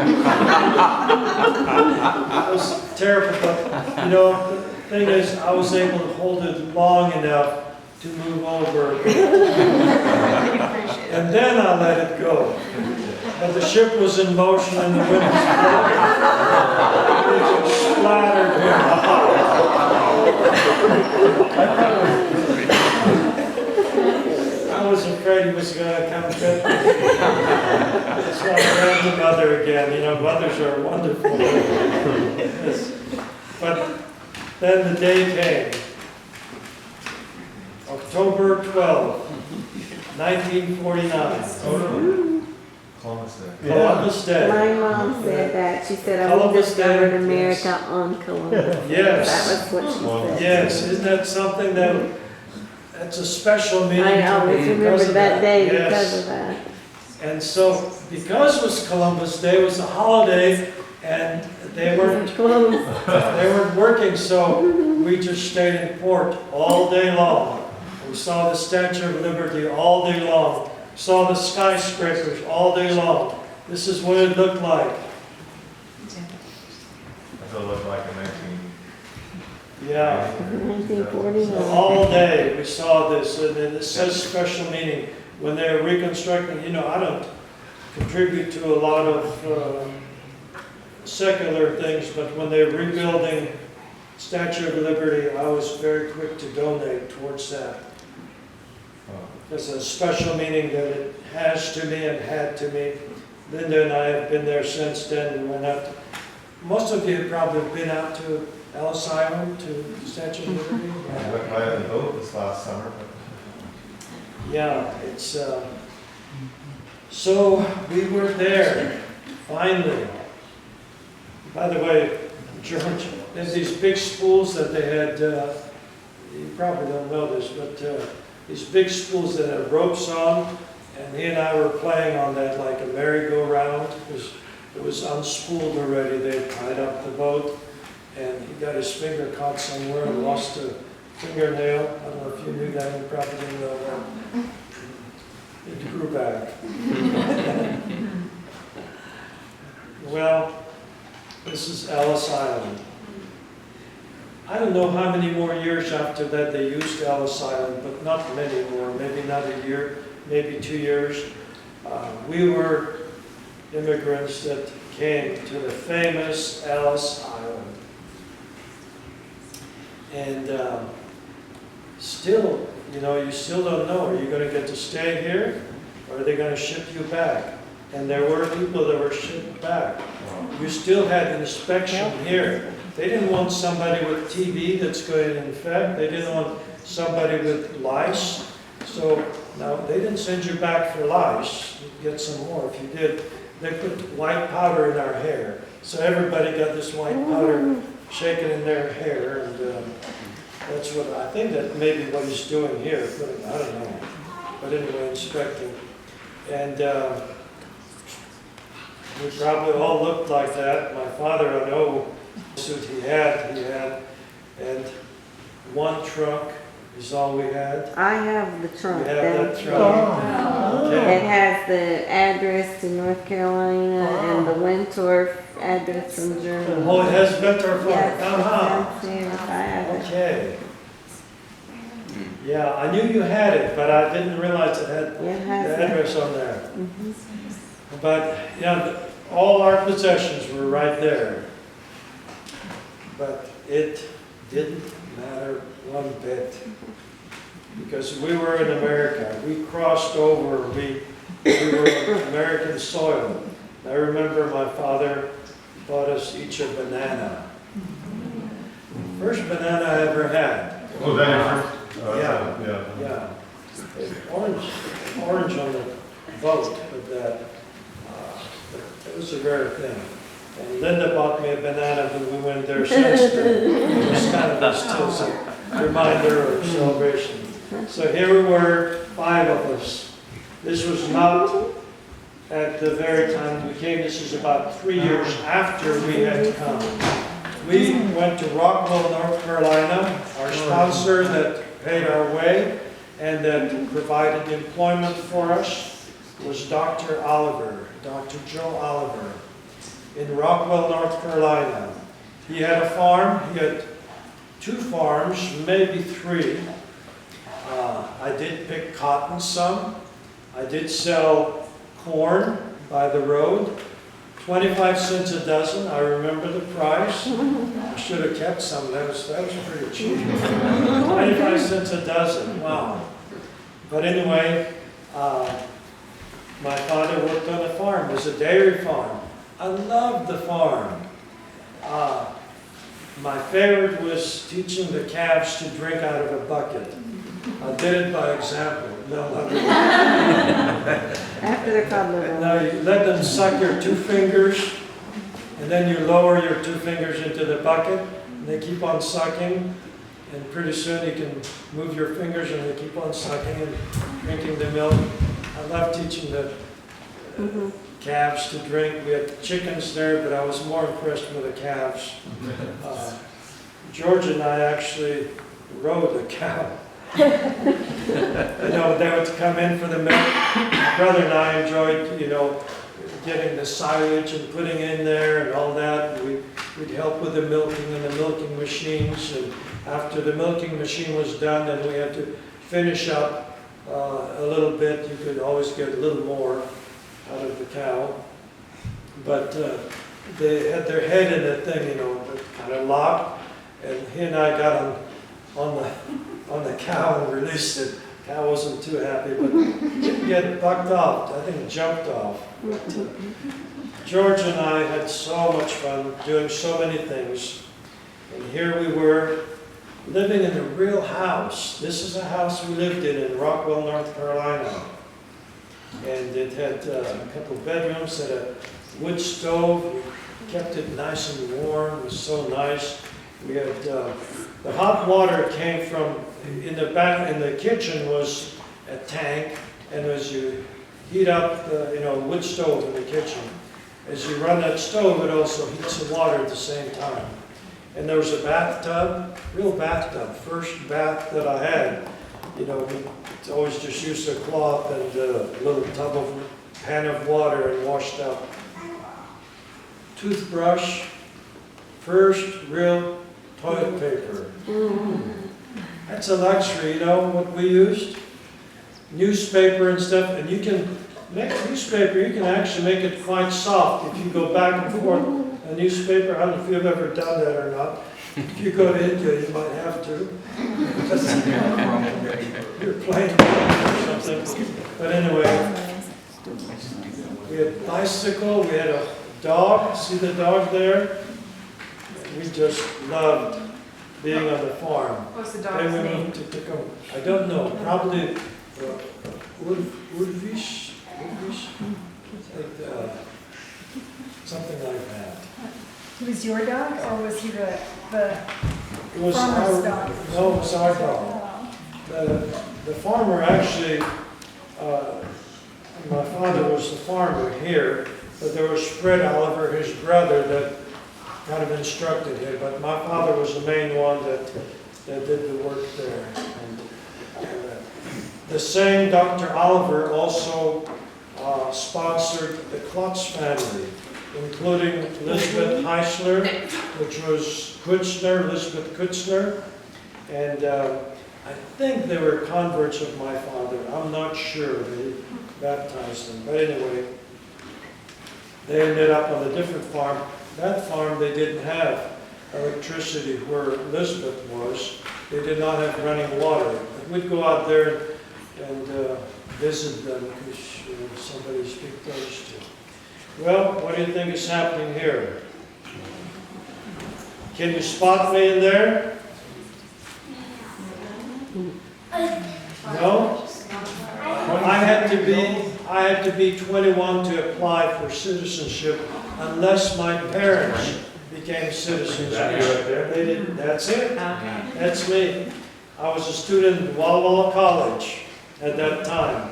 was terrible, but, you know, the thing is, I was able to hold it long enough to move over. And then I let it go. But the ship was in motion and the wind was blowing. It just splattered him. I was afraid he was going to come get me. So I ran to Mother again. You know, mothers are wonderful. Yes. But then the day came. October 12, 1949. Columbus Day. Columbus Day. My mom said that. She said, I Columbus discovered Day, America yes. on Columbus. Yes. That was what she said. Yes, isn't that something that's a special meaning I to always me remember because of that day Yes. because of that. And so, because it was Columbus Day, it was a holiday, and they weren't working, so we just stayed in port all day long. We saw the Statue of Liberty all day long. Saw the skyscrapers all day long. This is what it looked like. That's what it looked like in 19. Yeah. 1949. All day we saw this, and it says special meaning. When they're reconstructing, you know, I don't contribute to a lot of secular things, but when they're rebuilding Statue of Liberty, I was very quick to donate towards that. There's a special meaning that it has to me and had to me. Linda and I have been there since then. We went out. Most of you have probably been out to Ellis Island, to the Statue of Liberty. I went by the boat this last summer. Yeah, it's, so we were there, finally. By the way, George, there's these big spools that they had, you probably don't know this, but these big spools that had ropes on, and he and I were playing on that like a merry-go-round, because it was unspooled already. They tied up the boat, and he got his finger caught somewhere and lost a fingernail. I don't know if you knew that, you probably didn't know that. It grew back. Well, this is Ellis Island. I don't know how many more years after that they used Ellis Island, but not many more, maybe not a year, maybe 2 years. We were immigrants that came to the famous Ellis Island. And still, you know, you still don't know, are you going to get to stay here, or are they going to ship you back? And there were people that were shipped back. You still had inspection here. They didn't want somebody with TB that's going to infect. They didn't want somebody with lice. So now they didn't send you back for lice. You'd get some more if you did. They put white powder in our hair. So everybody got this white powder shaken in their hair. And that's what I think that may be what he's doing here. But I don't know. But anyway, inspecting. And we probably all looked like that. My father, I know, suit he had, and one trunk is all we had. I have the trunk. You have that That's trunk? It Okay. has the address to North Carolina and the Windtorf address from Germany. Oh, it has better for Yes, uh-huh. yes, I have it. Okay. Yeah, I knew you had it, but I didn't realize it had It the has it. address on there. Mhm. But, yeah, all our possessions were right there. But it didn't matter one bit. Because we were in America. We crossed over. We were on American soil. I remember my father bought us each a banana. First banana I ever had. Oh, that your first? Yeah. Yeah. Yeah. Orange on the boat with that. It was a rare thing. And Linda bought me a banana when we went there since then. It was kind of a still a reminder of celebration. So here we were, 5 of us. This was not at the very time we came. This is about 3 years after we had come. We went to Rockwell, North Carolina. Our sponsor that paid our way and that provided employment for us was Dr. Oliver, Dr. Joe Oliver, in Rockwell, North Carolina. He had a farm. He had 2 farms, maybe 3. I did pick cotton some. I did sell corn by the road. 25 cents a dozen, I remember the price. I should have kept some, that was pretty cheap. 25 cents a dozen, wow. But anyway, my father worked on a farm, it was a dairy farm. I loved the farm. My favorite was teaching the calves to drink out of a bucket. I did it by example. No, not really. After the cobbler. Now you let them suck your 2 fingers, and then you lower your 2 fingers into the bucket, and they keep on sucking, and pretty soon you can move your fingers and they keep on sucking and drinking the milk. I love teaching the calves to drink. We had chickens there, but I was more impressed with the calves. George and I actually rode a cow. You know, they would come in for the milk. My brother and I enjoyed, you know, getting the silage and putting in there and all that. We'd help with the milking and the milking machines. And after the milking machine was done, then we had to finish up a little bit. You could always get a little more out of the cow. But they had their head in that thing, you know, kind of locked. And he and I got on the cow and released it. Cow wasn't too happy, but didn't get bucked off. I think it jumped off. George and I had so much fun doing so many things. And here we were living in a real house. This is a house we lived in Rockwell, North Carolina. And it had a couple of bedrooms, had a wood stove. We kept it nice and warm. It was so nice. We had the hot water came from in the kitchen was a tank, and as you heat up the wood stove in the kitchen, as you run that stove, it also heats the water at the same time. And there was a bathtub, real bathtub, first bath that I had. You know, we always just used a cloth and a little pan of water and washed up. Toothbrush, first real toilet paper. That's a luxury, you know what we used? Newspaper and stuff, and you can make newspaper, you can actually make it quite soft if you go back and forth. A newspaper, I don't know if you've ever done that or not. If you go to India, you might have to. You're playing or something. But anyway, we had a bicycle, we had a dog. See the dog there? We just loved being on the farm. What's the dog's Then we name? moved to Tacoma. I don't know, probably Urvish, like, something like that. He was your dog, or was he the It was farmer's our, dog? no, it was our dog. The farmer actually, my father was the farmer here, but there was Fred Oliver, his brother, that kind of instructed him. But my father was the main one that did the work there. And the same Dr. Oliver also sponsored the Klotz family, including Elizabeth Heisler, which was Elizabeth Kutzner, and I think they were converts of my father. I'm not sure. They baptized them. But anyway, they ended up on a different farm. That farm, they didn't have electricity where Elizabeth was. They did not have running water. But we'd go out there and visit them because somebody speak those two. Well, what do you think is happening here? Can you spot me in there? No? I had to be 21 to apply for citizenship unless my parents became citizens. They didn't. That's it. That's me. I was a student at Walla Walla College at that time.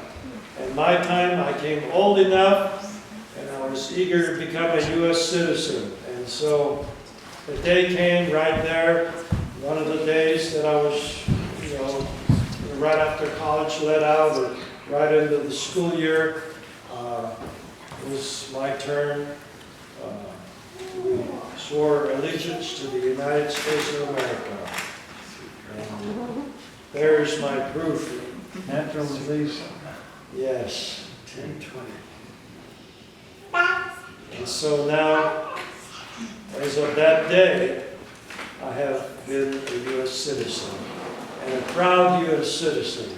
At my time, I came old enough, and I was eager to become a U.S. citizen. And so the day came right there, one of the days that I was, right after college let out, or right into the school year. It was my turn. Swore allegiance to the United States of America. And there's my proof. Naturalization. Yes. 1020. And so now, as of that day, I have been a U.S. citizen, and a proud U.S. citizen,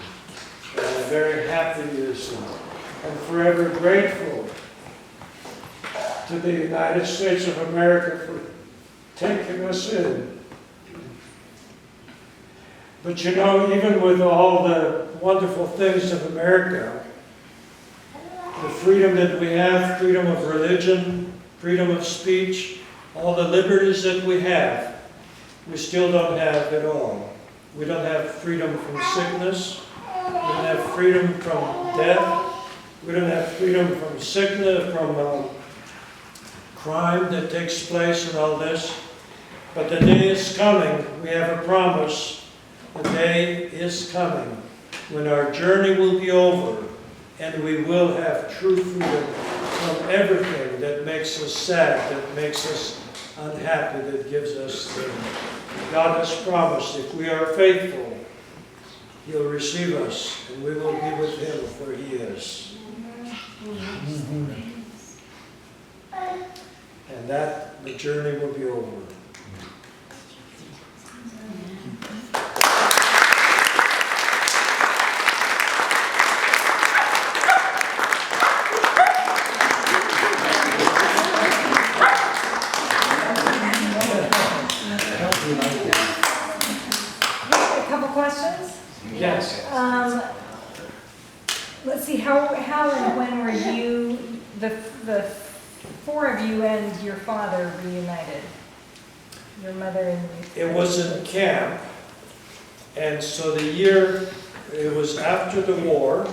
and a very happy U.S. citizen, and forever grateful to the United States of America for taking us in. But even with all the wonderful things of America, the freedom that we have, freedom of religion, freedom of speech, all the liberties that we have, we still don't have it all. We don't have freedom from sickness. We don't have freedom from death. We don't have freedom from sickness, from crime that takes place and all this. But the day is coming. We have a promise. The day is coming when our journey will be over and we will have true freedom from everything that makes us sad, that makes us unhappy, that gives us the God has promised if we are faithful, He'll receive us and we will be with Him where He is. And that the journey will be over. A couple questions? Yes. Let's see, how and when were you, the four of you and your father reunited? Your mother and you? It was in camp, and so the year, it was after the war,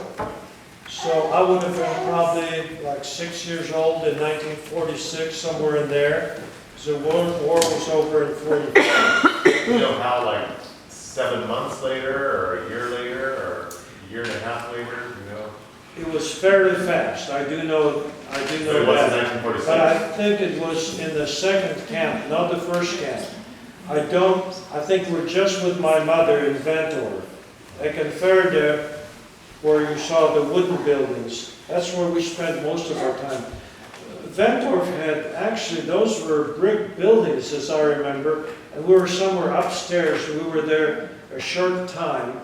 so I would have been probably like 6 years old in 1946, somewhere in there, because the war was over in 45. You know how, like 7 months later, or a year later, or a year and a half later, you know? It was fairly fast, I do know But it was in that. 1946. But I think it was in the second camp, not the first camp. I think we're just with my mother in Ventor. Ekentherde, where you saw the wooden buildings. That's where we spent most of our time. Ventor had, actually, those were brick buildings, as I remember, and we were somewhere upstairs. We were there a short time,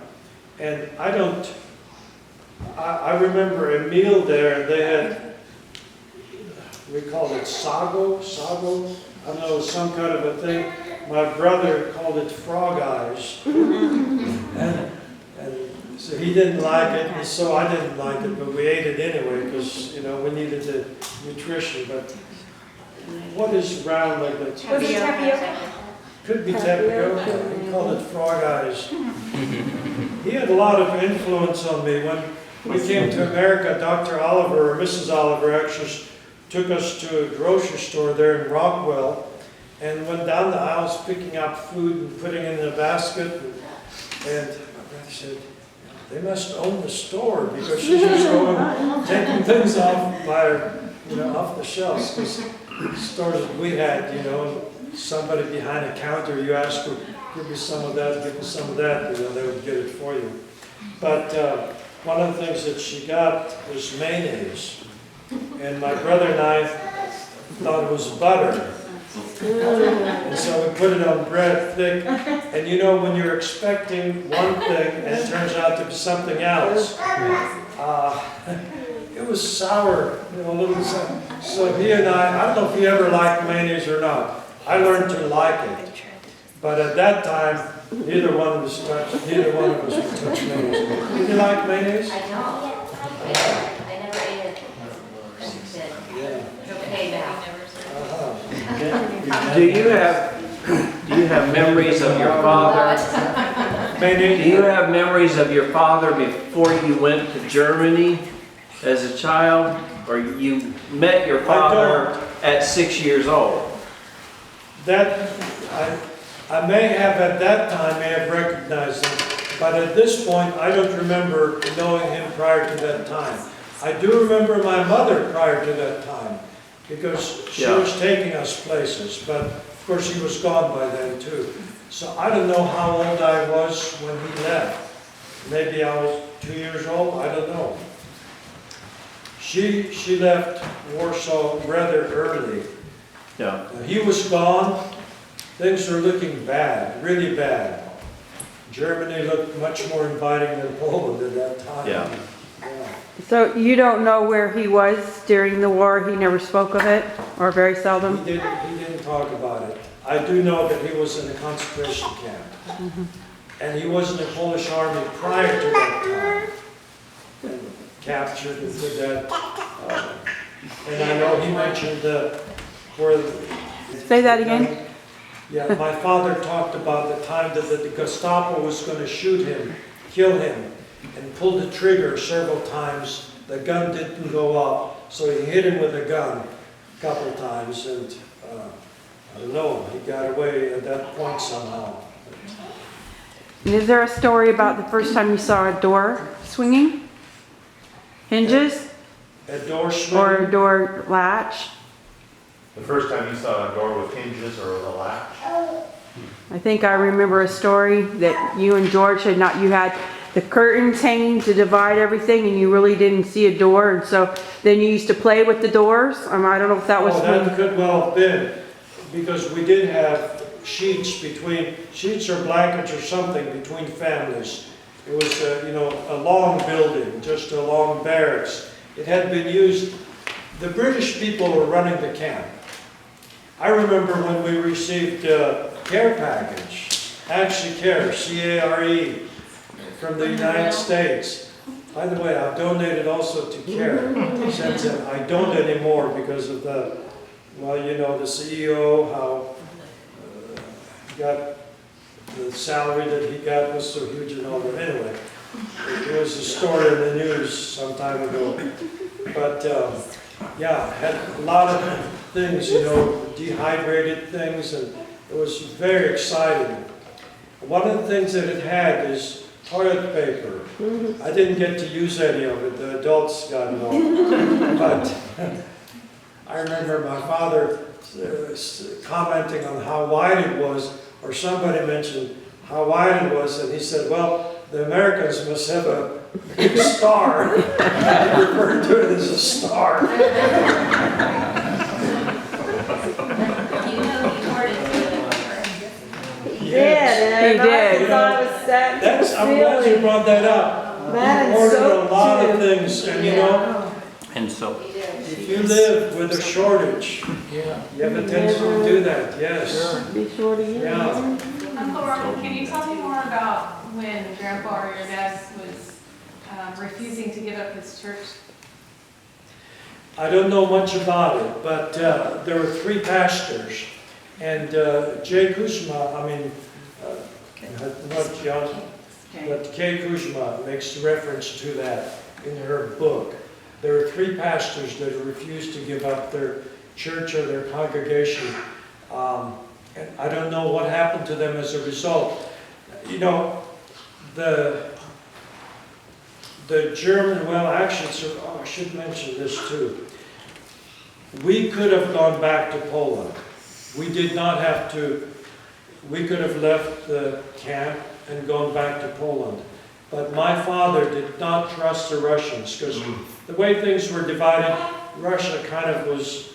and I remember a meal there, and they had, we called it sago, I don't know, some kind of a thing. My brother called it frog eyes, and so he didn't like it, and so I didn't like it, but we ate it anyway, because, we needed the nutrition. But what is round like that? Was it tapioca? Could be tapioca. He called it frog eyes. He had a lot of influence on me. When we came to America, Dr. Oliver, or Mrs. Oliver, actually took us to a grocery store there in Rockwell, and went down the aisles picking up food and putting it in a basket. And my brother said, they must own the store, because she's just going, taking things off off the shelves. Because the stores that we had, somebody behind a counter, you ask for, give me some of that, give me some of that, they would get it for you. But one of the things that she got was mayonnaise. And my brother and I thought it was butter. And so we put it on bread thick. And when you're expecting one thing and it turns out to be something else, it was sour, a little sour. So he and I don't know if he ever liked mayonnaise or not. I learned to like it. But at that time, neither one of us touched mayonnaise. Did you like mayonnaise? I don't. I never ate it. Yeah. Okay, now. Do you have memories of your father? Mayonnaise? Do you have memories of your father before you went to Germany as a child? Or you met your father at 6 years old? that, I may have at that time, may have recognized him, but at this point, I don't remember knowing him prior to that time. I do remember my mother prior to that time, because she was taking us places, but of course he was gone by then too. So I don't know how old I was when he left. Maybe I was 2 years old, I don't know. She left Warsaw rather early. Yeah. He was gone, things were looking bad, really bad. Germany looked much more inviting than Poland at that time. Yeah. Yeah. So you don't know where he was during the war? He never spoke of it, or very seldom? He didn't talk about it. I do know that he was in a concentration camp. And he was in the Polish army prior to that time. And captured and did that. And I know he mentioned where... Say that again? Yeah, my father talked about the time that the Gestapo was going to shoot him, kill him, and pulled the trigger several times. The gun didn't go off, so he hit him with a gun a couple times, and I don't know, he got away at that point somehow. And is there a story about the first time you saw a door swinging? Hinges? A door swing? Or a door latch? The first time you saw a door with hinges or a latch? I think I remember a story that you and George had not, you had the curtains hanging to divide everything and you really didn't see a door, and so then you used to play with the doors? I don't know if that was... Oh, that could well have been, because we did have sheets or blankets or something between families. It was, a long building, just a long barracks. It had been used, the British people were running the camp. I remember when we received a care package, actually care, C-A-R-E, from the United States. By the way, I've donated also to CARE. Since I don't anymore because of the CEO, how he got the salary that he got was so huge and all that. Anyway, it was a story in the news some time ago. But yeah, had a lot of things, dehydrated things, and it was very exciting. One of the things that it had is toilet paper. I didn't get to use any of it, the adults got it all. But I remember my father commenting on how wide it was, or somebody mentioned how wide it was, and he said, well, the Americans must have a big star. He referred to it as a star. You know, he poured it through the He did, and He I did. thought it was that I'm glad you brought that up. That He is ordered so a lot of true. things, and And so, if you live with a shortage, you have a tendency to do that, yes. Be sure to use it. Yeah. Uncle Ron, can you tell me more about when Grandpa or your dad was refusing to give up his church? I don't know much about it, but there were 3 pastors, and Jay Kuzma, but Kay Kuzma makes reference to that in her book. There were 3 pastors that refused to give up their church or their congregation, and I don't know what happened to them as a result. The German, well, actually, I should mention this too. We could have gone back to Poland. We did not have to. We could have left the camp and gone back to Poland. But my father did not trust the Russians, because the way things were divided, Russia kind of was,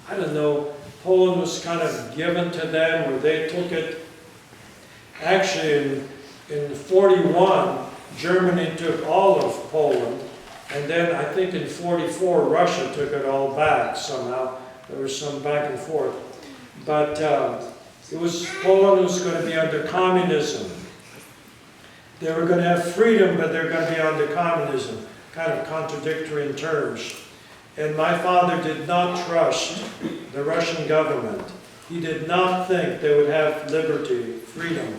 I don't know, Poland was kind of given to them, or they took it. Actually, in 41, Germany took all of Poland, and then I think in 44, Russia took it all back somehow. There was some back and forth. But Poland was going to be under communism. They were going to have freedom, but they're going to be under communism, kind of contradictory in terms. And my father did not trust the Russian government. He did not think they would have liberty, freedom,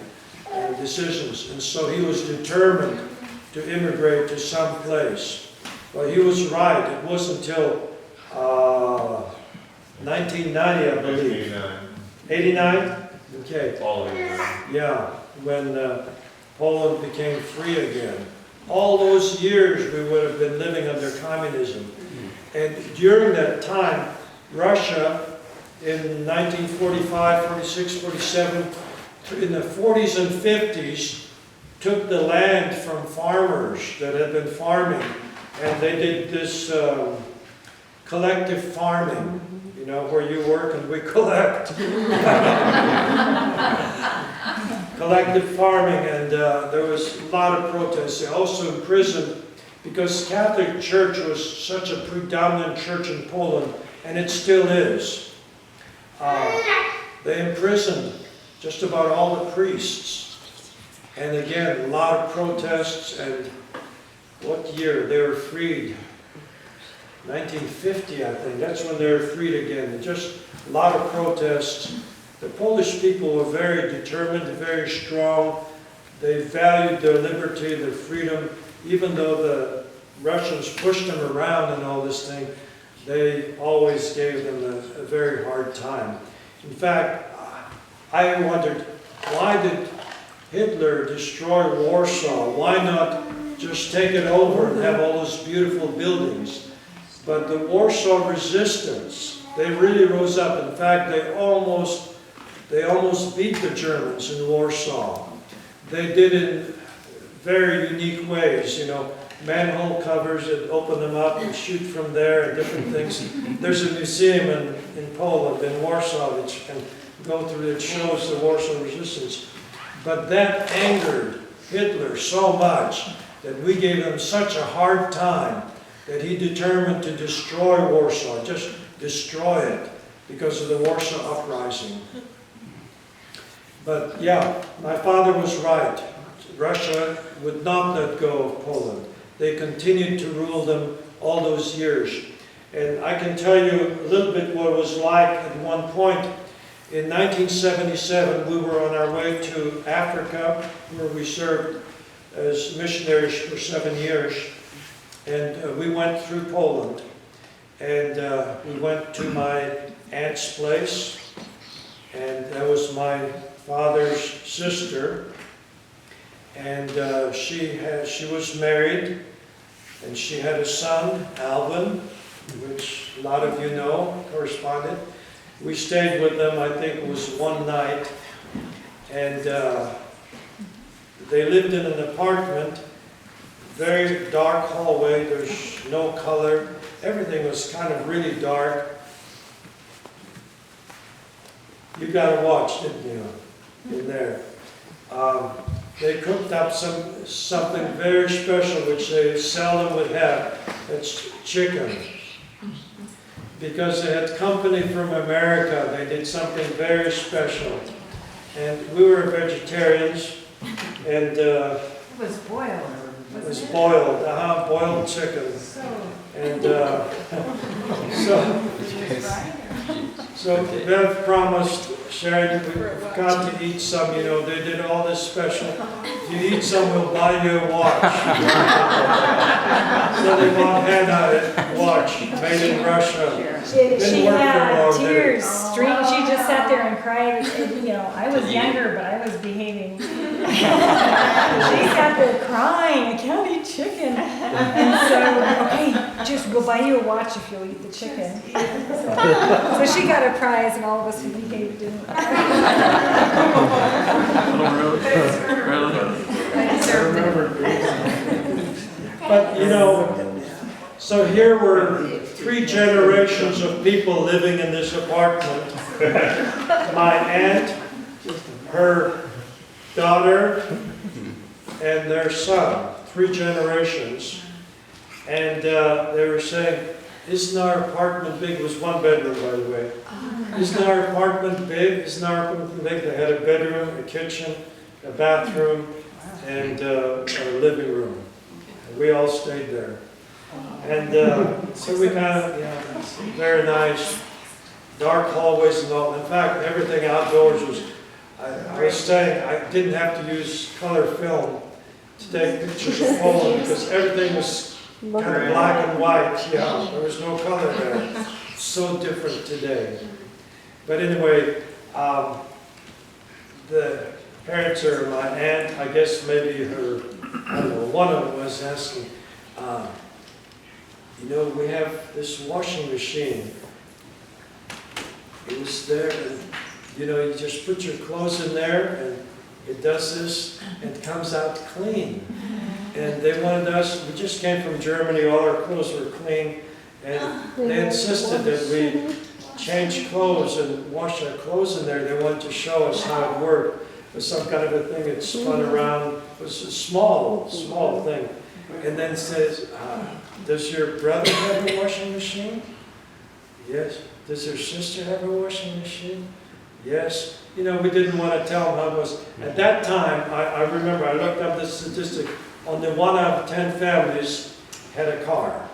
and decisions. And so he was determined to immigrate to some place. Well, he was right. It wasn't until 1990, I believe. 89? Okay. Following year. Yeah, when Poland became free again. All those years we would have been living under communism. And during that time, Russia in 1945, 46, 47, in the 40s and 50s, took the land from farmers that had been farming, and they did this collective farming, you know, where you work and we collect. Collective farming, and there was a lot of protests. They also imprisoned, because Catholic Church was such a predominant church in Poland, and it still is. They imprisoned just about all the priests. And again, a lot of protests, and what year? They were freed. 1950, I think. That's when they were freed again. Just a lot of protests. The Polish people were very determined, very strong. They valued their liberty, their freedom. Even though the Russians pushed them around and all this thing, they always gave them a very hard time. In fact, I wondered, why did Hitler destroy Warsaw? Why not just take it over and have all those beautiful buildings? But the Warsaw resistance, they really rose up. In fact, they almost beat the Germans in Warsaw. They did it in very unique ways, you know, manhole covers that open them up and shoot from there and different things. There's a museum in Poland, in Warsaw, that you can go through that shows the Warsaw resistance. But that angered Hitler so much that we gave him such a hard time that he determined to destroy Warsaw, just destroy it, because of the Warsaw Uprising. But yeah, my father was right. Russia would not let go of Poland. They continued to rule them all those years. And I can tell you a little bit what it was like at one point. In 1977, we were on our way to Africa, where we served as missionaries for 7 years. And we went through Poland. And we went to my aunt's place. And that was my father's sister. And she was married, and she had a son, Alvin, which a lot of you know, corresponded. We stayed with them, I think it was one night, and they lived in an apartment, very dark hallway, there's no color, everything was kind of really dark. You got to watch, didn't you, in there. They cooked up something very special, which they seldom would have. It's chicken. Because they had company from America, they did something very special. And we were vegetarians, and It was boiled. it was boiled, boiled chicken. And so Bev promised Sharon, we've got to eat some, you know, they did all this special. If you eat some, we'll buy you a watch. So they bought Hannah a watch made in Russia. She had tears streaming. She just sat there and cried. And, you know, I was younger, but I was behaving. She sat there crying, I can't eat chicken. And so, okay, we'll buy you a watch if you'll eat the chicken. So she got a prize, and all of us who behaved didn't. But, you know, so here were 3 generations of people living in this apartment. My aunt, her daughter, and their son, 3 generations. And they were saying, isn't our apartment big? It was 1 bedroom, by the way. Isn't our apartment big? Isn't our apartment big? They had a bedroom, a kitchen, a bathroom, and a living room. And we all stayed there. And so we kind of, very nice, dark hallways and all. In fact, everything outdoors was, I was saying, I didn't have to use color film to take pictures of Poland because everything was kind of black and white. Yeah, there was no color there. So different today. But anyway, The parents or my aunt, I guess maybe her, I don't know, one of them was asking, you know, we have this washing machine. It was there, and, you know, you just put your clothes in there, and it does this, and it comes out clean. And they wanted us, we just came from Germany, all our clothes were clean, and they insisted that we change clothes and wash our clothes in there. They wanted to show us how it worked. It was some kind of a thing that spun around. It was a small thing. And then says, does your brother have a washing machine? Yes. Does your sister have a washing machine? Yes. You know, we didn't want to tell them how it was. At that time, I remember I looked up the statistic. Only 1 out of 10 families had a car.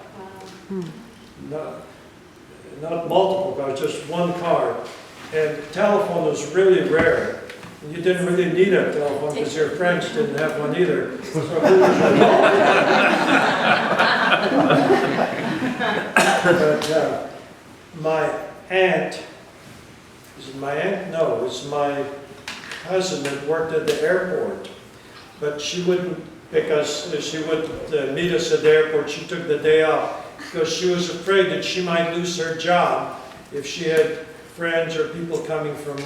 Not multiple cars, just one car. And telephone was really rare. And you didn't really need a telephone because your friends didn't have one either. So who was But my aunt, is it my aunt? No, it was my cousin that worked at the airport. But she wouldn't pick us, she wouldn't meet us at the airport. She took the day off because she was afraid that she might lose her job if she had friends or people coming from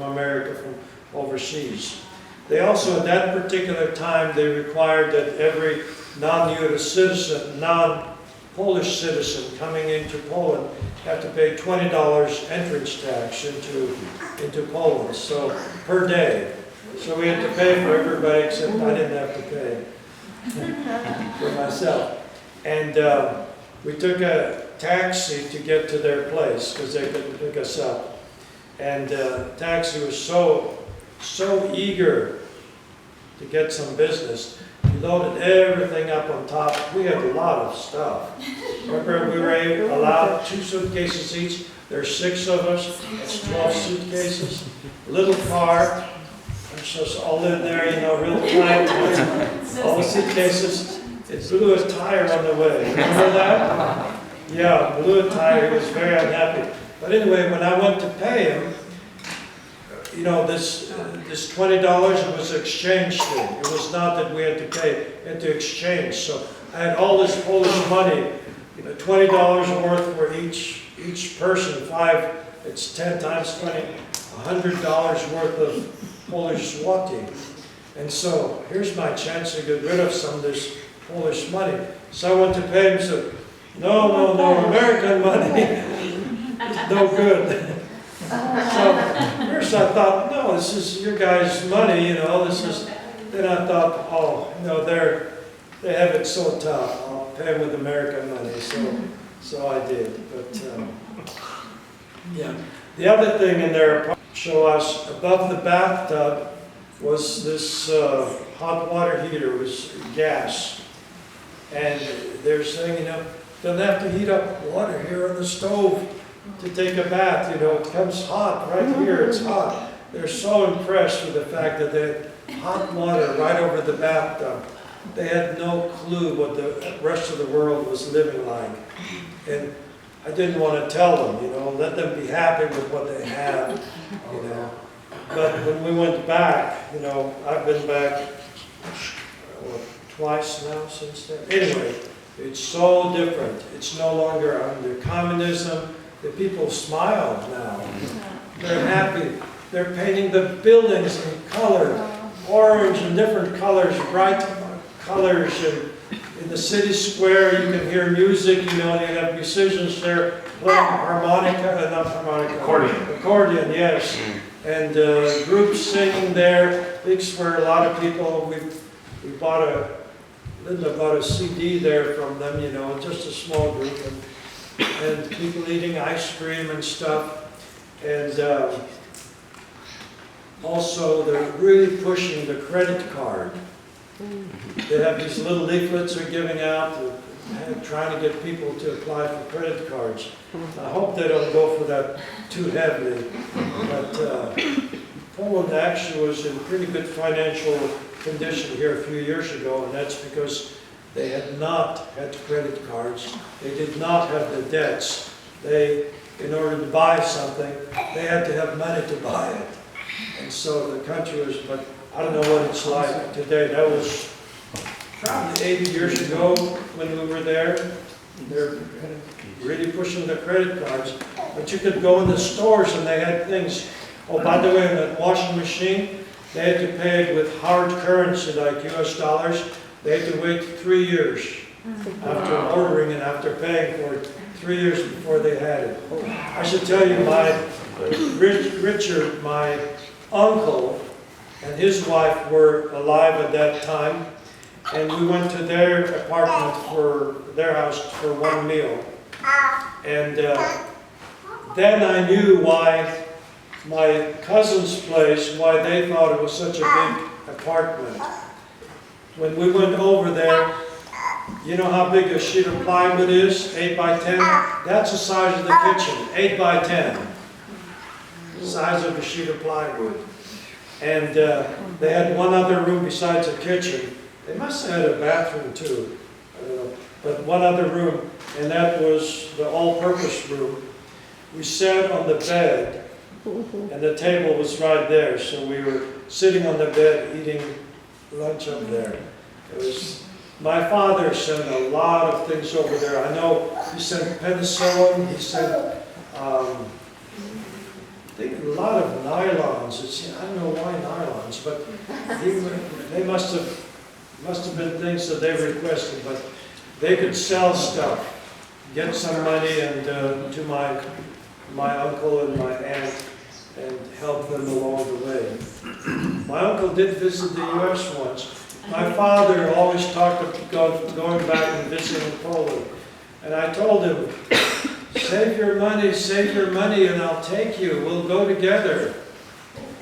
America, from overseas. They also, at that particular time, they required that every non-U.S. citizen, non-Polish citizen coming into Poland had to pay $20 entrance tax into Poland, so per day. So we had to pay for everybody except I didn't have to pay for myself. And we took a taxi to get to their place because they couldn't pick us up. And the taxi was so eager to get some business. He loaded everything up on top. We had a lot of stuff. Remember, we were allowed 2 suitcases each. There's 6 of us. That's 12 suitcases. Little car. Just all in there, you know, real tight. All the suitcases. It blew a tire on the way. Remember that? Yeah, blew a tire. He was very unhappy. But anyway, when I went to pay him, you know, this $20, it was an exchange thing. It was not that we had to pay, we had to exchange. So I had all this Polish money, you know, $20 worth for each person. 5, it's 10 times 20, $100 worth of Polish zloty. And so here's my chance to get rid of some of this Polish money. So I went to pay him, said, no, American money is no good. So first I thought, no, this is your guys' money, you know, this is, then I thought, oh, you know, they have it so tough, I'll pay them with American money, so I did, but, yeah. The other thing in there, show us, above the bathtub was this hot water heater, it was gas, and they're saying, you know, don't have to heat up water here on the stove to take a bath, you know, it comes hot right here, it's hot. They're so impressed with the fact that they had hot water right over the bathtub. They had no clue what the rest of the world was living like. And I didn't want to tell them, you know, let them be happy with what they have, you know. But when we went back, you know, I've been back twice now since then. Anyway, it's so different. It's no longer under communism. The people smile now. They're happy. They're painting the buildings in color, orange and different colors, bright colors. And in the city square, you can hear music. You know, they have musicians there playing accordion, yes. And groups singing there. Big square, a lot of people. Linda bought a CD there from them, you know, just a small group. And people eating ice cream and stuff. And also they're really pushing the credit card. They have these little leaflets they're giving out, trying to get people to apply for credit cards. I hope they don't go for that too heavily. But Poland actually was in pretty good financial condition here a few years ago, and that's because they had not had credit cards. They did not have the debts. They in order to buy something, they had to have money to buy it. And so the country was, but I don't know what it's like today. That was probably 80 years ago when we were there. They're really pushing the credit cards. But you could go in the stores and they had things. Oh, by the way, in the washing machine, they had to pay it with hard currency, like US dollars. They had to wait 3 years after ordering and after paying for it. 3 years before they had it. I should tell you, Richard, my uncle, and his wife were alive at that time, and we went to their apartment for their house for one meal. And then I knew why my cousin's place, why they thought it was such a big apartment. When we went over there, you know how big a sheet of plywood is? 8 by 10? That's the size of the kitchen, 8 by 10. Size of a sheet of plywood. And they had one other room besides the kitchen. They must have had a bathroom too, but one other room, and that was the all-purpose room. We sat on the bed, and the table was right there, so we were sitting on the bed eating lunch up there. It was, my father sent a lot of things over there. I know he sent penicillin, he sent I think a lot of nylons. I don't know why nylons, but they must have been things that they requested. But they could sell stuff, get some money, and to my uncle and my aunt, and help them along the way. My uncle did visit the U.S. once. My father always talked about going back and visiting Poland, and I told him, save your money, and I'll take you. We'll go together.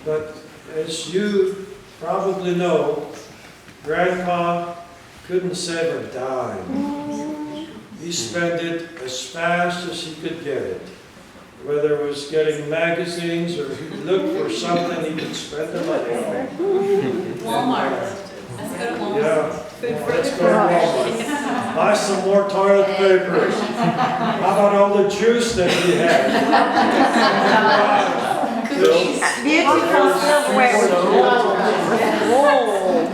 But as you probably know, Grandpa couldn't save a dime. He spent it as fast as he could get it. Whether it was getting magazines or he'd look for something he could spend the money on. Walmart. Let's go to Walmart. Yeah. Let's go to Walmart. Buy some more toilet paper. How about all the juice that he had? Beautiful silverware.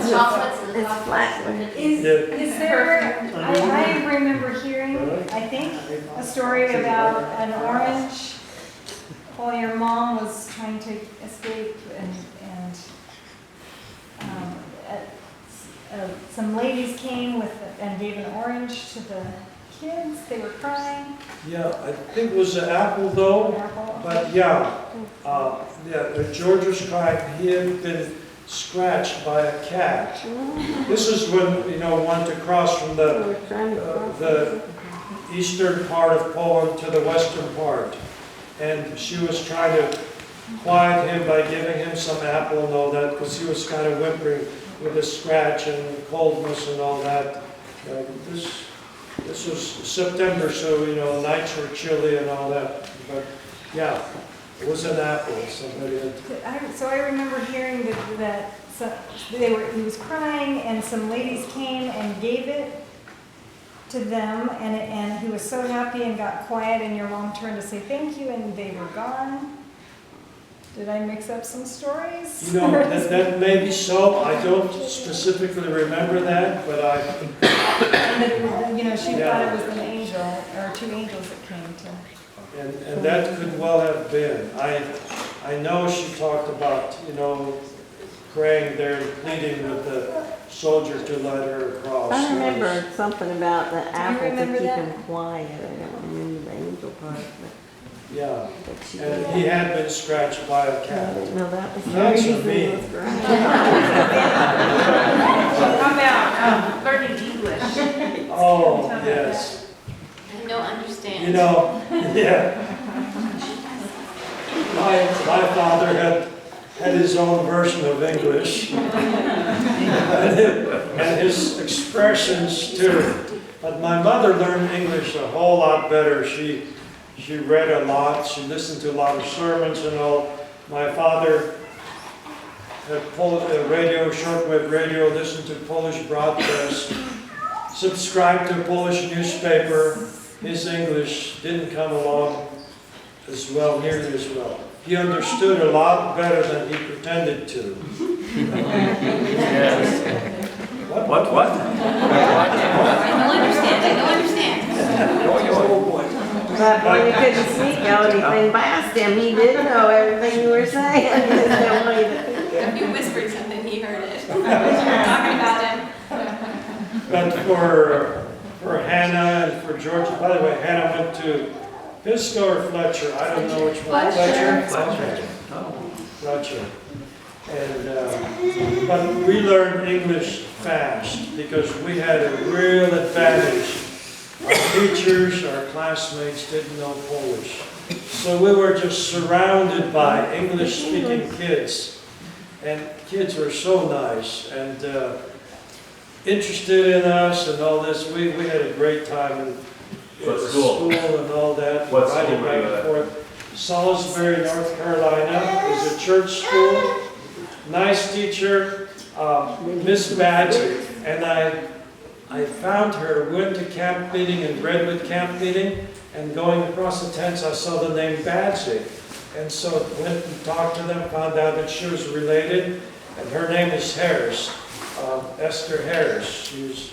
Chocolates and It's flat. Is there, I remember hearing, I think, a story about an orange while your mom was trying to escape and some ladies came and gave an orange to the kids. They were crying. Yeah, I think it was an apple though. Apple. But yeah, George was crying. He had been scratched by a cat. This is when, wanted to cross from the eastern part of Poland to the western part. And she was trying to quiet him by giving him some apple and all that, because he was kind of whimpering with a scratch and coldness and all that. This was September, so nights were chilly and all that. But yeah, it was an apple. Somebody had. So I remember hearing that he was crying, and some ladies came and gave it to them, and he was so happy and got quiet, and your mom turned to say thank you, and they were gone. Did I mix up some stories? That may be so. I don't specifically remember that, but and she thought it was an angel, or two angels that came to. And that could well have been. I know she talked about, praying there and pleading with the soldier to let her across. I remember something about the apple to remember keep that? him quiet. I don't remember the angel part, Yeah. but she And did. he had been scratched by a I cat. didn't know that was the Thanks for reason. me. It was great. How about learning English? Oh, yes. no understand. Yeah. My father had his own version of English. And his expressions too. But my mother learned English a whole lot better. She read a lot. She listened to a lot of sermons and all. My father had radio, shortwave radio, listened to Polish broadcasts, subscribed to a Polish newspaper. His English didn't come along as well, nearly as well. He understood a lot better than he pretended to. Yes. What? I don't understand. Oh, boy. But when you couldn't sneak out anything past him, he did know everything you were saying. He just didn't want you to think it. If you whispered something, he heard it. You were talking about him. But for Hannah and for George, by the way, Hannah went to Pisco or Fletcher, I don't know which one. Fletcher. Fletcher. And, but we learned English fast because we had a real advantage. Our teachers, our classmates didn't know Polish. So we were just surrounded by English-speaking kids. And kids were so nice and interested in us and all this. We had a great time in What school? and all that. What riding school were back you and at? forth. Salisbury, North Carolina. It was a church school. Nice teacher, Miss Badger. And I found her, went to camp meeting in Redwood camp meeting, and going across the tents I saw the name Badger. And so went and talked to them, found out that she was related, and her name is Harris, Esther Harris. She was,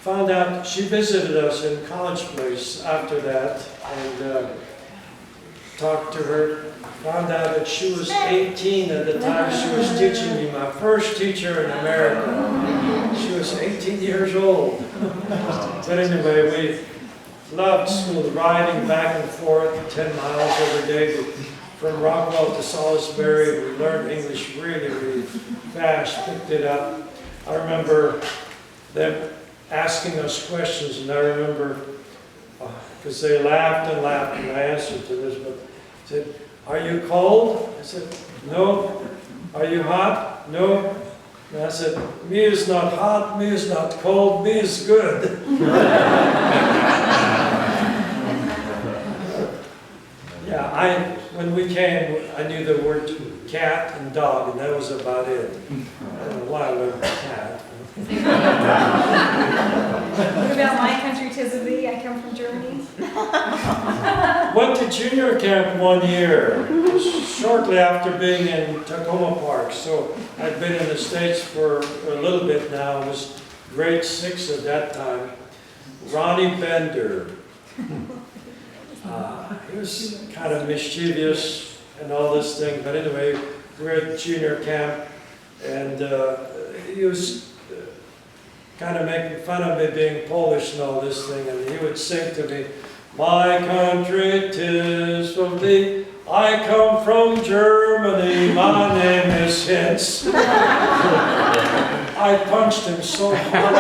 found out, she visited us in College Place after that, and talked to her, found out that she was 18 at the time she was teaching me, my first teacher in America. She was 18 years old. But anyway, we loved school, riding back and forth 10 miles every day from Rockwell to Salisbury. We learned English really, really fast, picked it up. I remember them asking us questions, and I remember, because they laughed and laughed, and I answered to this, but said, "Are you cold?" I said, "No." "Are you hot?" "No." And I said, "Me is not hot, me is not cold, me is good." Yeah, when we came, I knew the word cat and dog, and that was about it. I don't know why I learned cat. What about my country, tis of thee? I come from Germany. Went to junior camp one year, shortly after being in Tacoma Park. So I'd been in the States for a little bit now. I was grade 6 at that time. Ronnie Bender. He was kind of mischievous and all this thing. But anyway, we were at junior camp, and he was kind of making fun of me being Polish and all this thing. And he would sing to me, "My country, 'tis of thee. I come from Germany. My name is Hintz." I punched him so hard.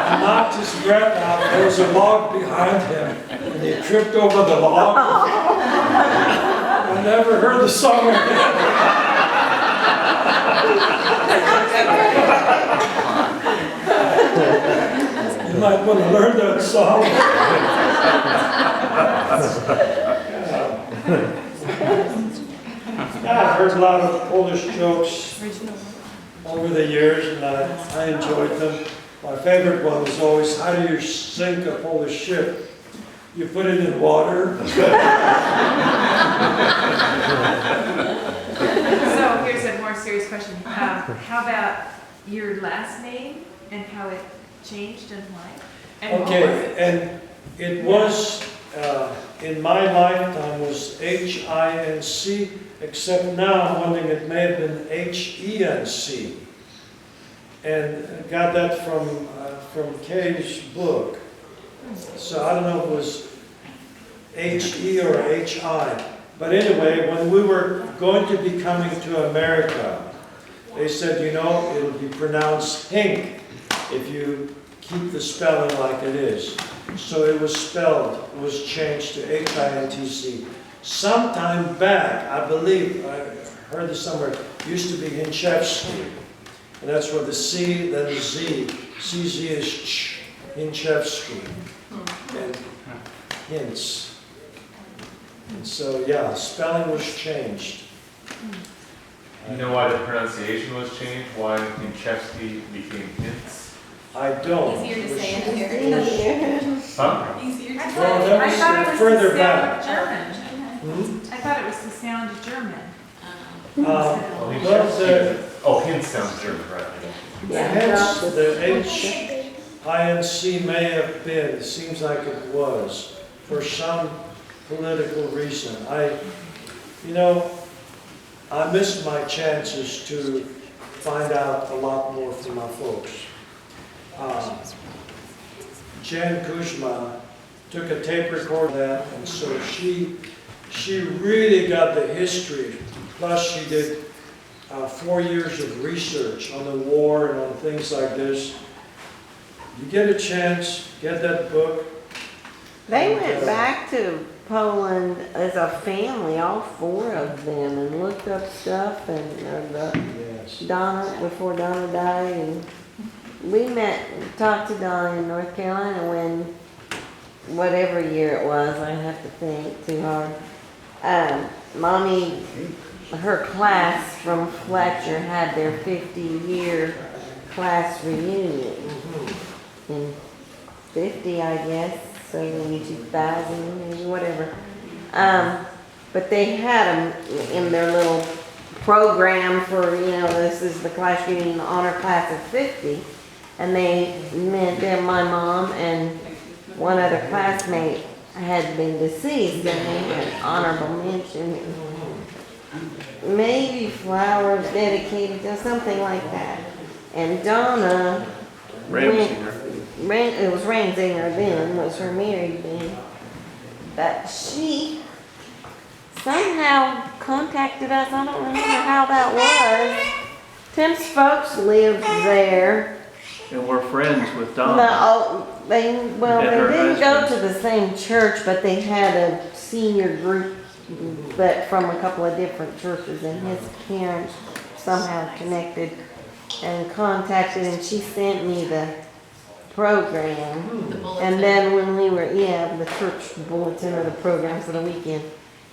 I knocked his breath out. There was a log behind him, and he tripped over the log. I never heard the song again. You might want to learn that song. I've heard a lot of Polish jokes over the years, and I enjoyed them. My favorite one was always, "How do you sink a Polish ship? You put it in water." So here's a more serious question. How about your last name and how it changed and why? And what was Okay, it? and it was, in my lifetime, was H-I-N-C, except now I'm wondering it may have been H-E-N-C. And I got that from Kay's book. So I don't know if it was H-E or H-I. But anyway, when we were going to be coming to America, they said, you know, it'll be pronounced Hink if you keep the spelling like it is. So it was changed to H-I-N-T-C. Sometime back, I believe, I heard this somewhere, it used to be Hinchevsky. And that's where the C, then the Z. CZ is Ch, Hinchevsky. And Hintz. And so, yeah, spelling was changed. You know why the pronunciation was changed? Why Hinchevsky became Hintz? I don't. Easier to say in here. Huh? Easier to I say. thought, Well, that I was thought it was further the back. sound German. Hmm? I thought it was the sound German. Oh, Hintz sounds German, right? Hence, the H-I-N-C may have been, it seems like it was, for some political reason. I missed my chances to find out a lot more from my folks. Jan Kuzma took a tape recorder of that, and so she really got the history. Plus, she did 4 years of research on the war and on things like this. You get a chance, get that book. They went back to Poland as a family, all 4 of them, and looked up stuff, and Yes. Donna, before Donna died, and we talked to Donna in North Carolina when, whatever year it was, I have to think too hard. Mommy, her class from Fletcher had their 50-year class reunion in 50, I guess, so maybe 2000, maybe whatever. But they had them in their little program for, this is the class reunion, honor class of 50. And they met there, my mom and one other classmate had been deceased, and they had honorable mention. Maybe flowers dedicated to something like that. And Donna it was Ransinger then, was her married then. But she somehow contacted us, I don't remember how that was. Tim's folks lived there. And we're friends with Donna. No, they And didn't her go husband. to the same church, but they had a senior group, but from a couple of different churches, and his parents somehow connected and contacted, and she sent me the program. The bulletin. And then when we were, the church bulletin or the program for the weekend.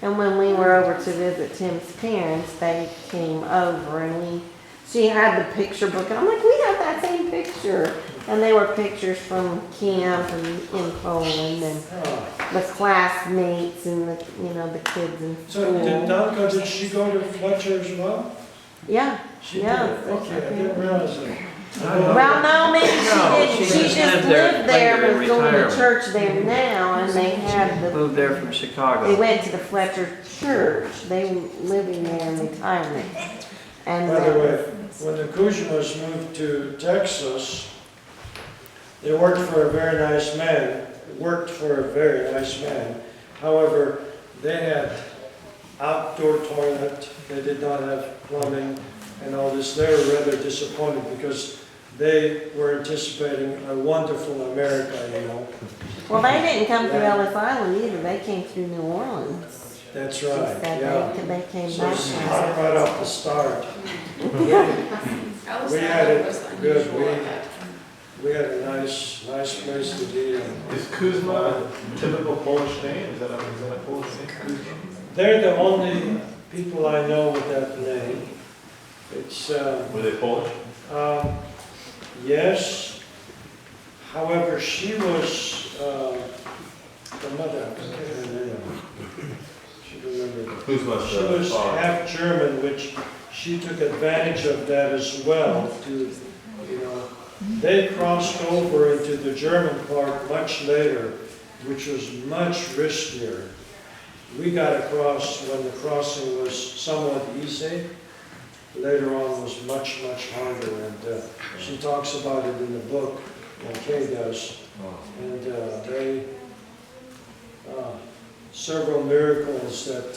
And when we were over to visit Tim's parents, they came over, and she had the picture book, and I'm like, we have that same picture. And they were pictures from camp and in Poland, and the classmates and the kids in So did school. did she go to Fletcher as well? Yeah, She yeah. did, okay, I didn't realize that. Well, no, maybe she No, didn't. she She just just lived there lived there later in and was going to retirement. church there now, and they had Moved there from they Chicago. went to the Fletcher church. They were living there in retirement. And By the way, when the Kuzmas moved to Texas, they worked for a very nice man. However, they had outdoor toilet, they did not have plumbing and all this. They were rather disappointed because they were anticipating a wonderful America. well, they didn't come through Ellis Island either. They came through New Orleans. That's She right, said yeah. they came So back. it's right off the start. I was We sad had it it was good. unusual. We had a nice place to be. Is Kuzma a typical Polish name? Is that a Polish name, Kuzma? They're the only people I know with that name. It's, Were they Polish? yes. However, she was, the mother, I forget her name. Should remember that. Kuzma's She was half German, which she took advantage of that as well to, they crossed over into the German part much later, which was much riskier. We got across when the crossing was somewhat easy. Later on was much, much harder, and she talks about it in the book, and Kay does. And several miracles that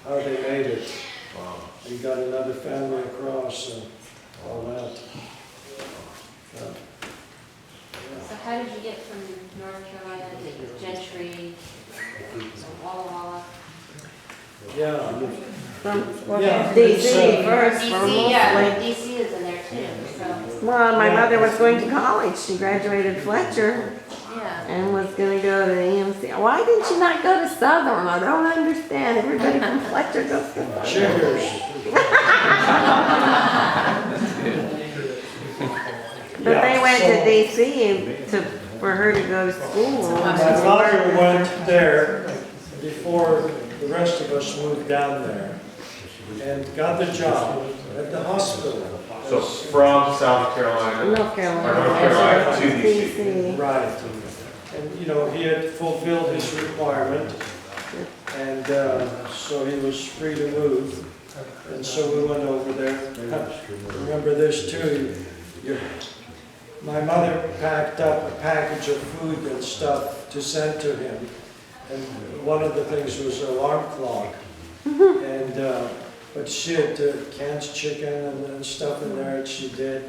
how they made it. Wow. And got another family across and all that. So how did you get from North Carolina to Gentry, Walla Walla? Yeah. From Yeah, DC first, for DC, yeah, mostly. DC is in there too, so, Well, my mother was going to college. She graduated Fletcher yeah. and was going to go to EMC. Why didn't she not go to Southern? I don't understand. Everybody from Fletcher goes to Southern. Chiggers. But they went to did they see you for her to go to school? My father went there before the rest of us moved down there and got the job at the hospital. So from South Carolina, North or Carolina. North Carolina to DC. DC. Right. And, you know, he had fulfilled his requirement, and so he was free to move. And so we went over there. Remember this too, my mother packed up a package of food and stuff to send to him. And one of the things was an alarm clock. And, but she had canned chicken and stuff in there, and she did.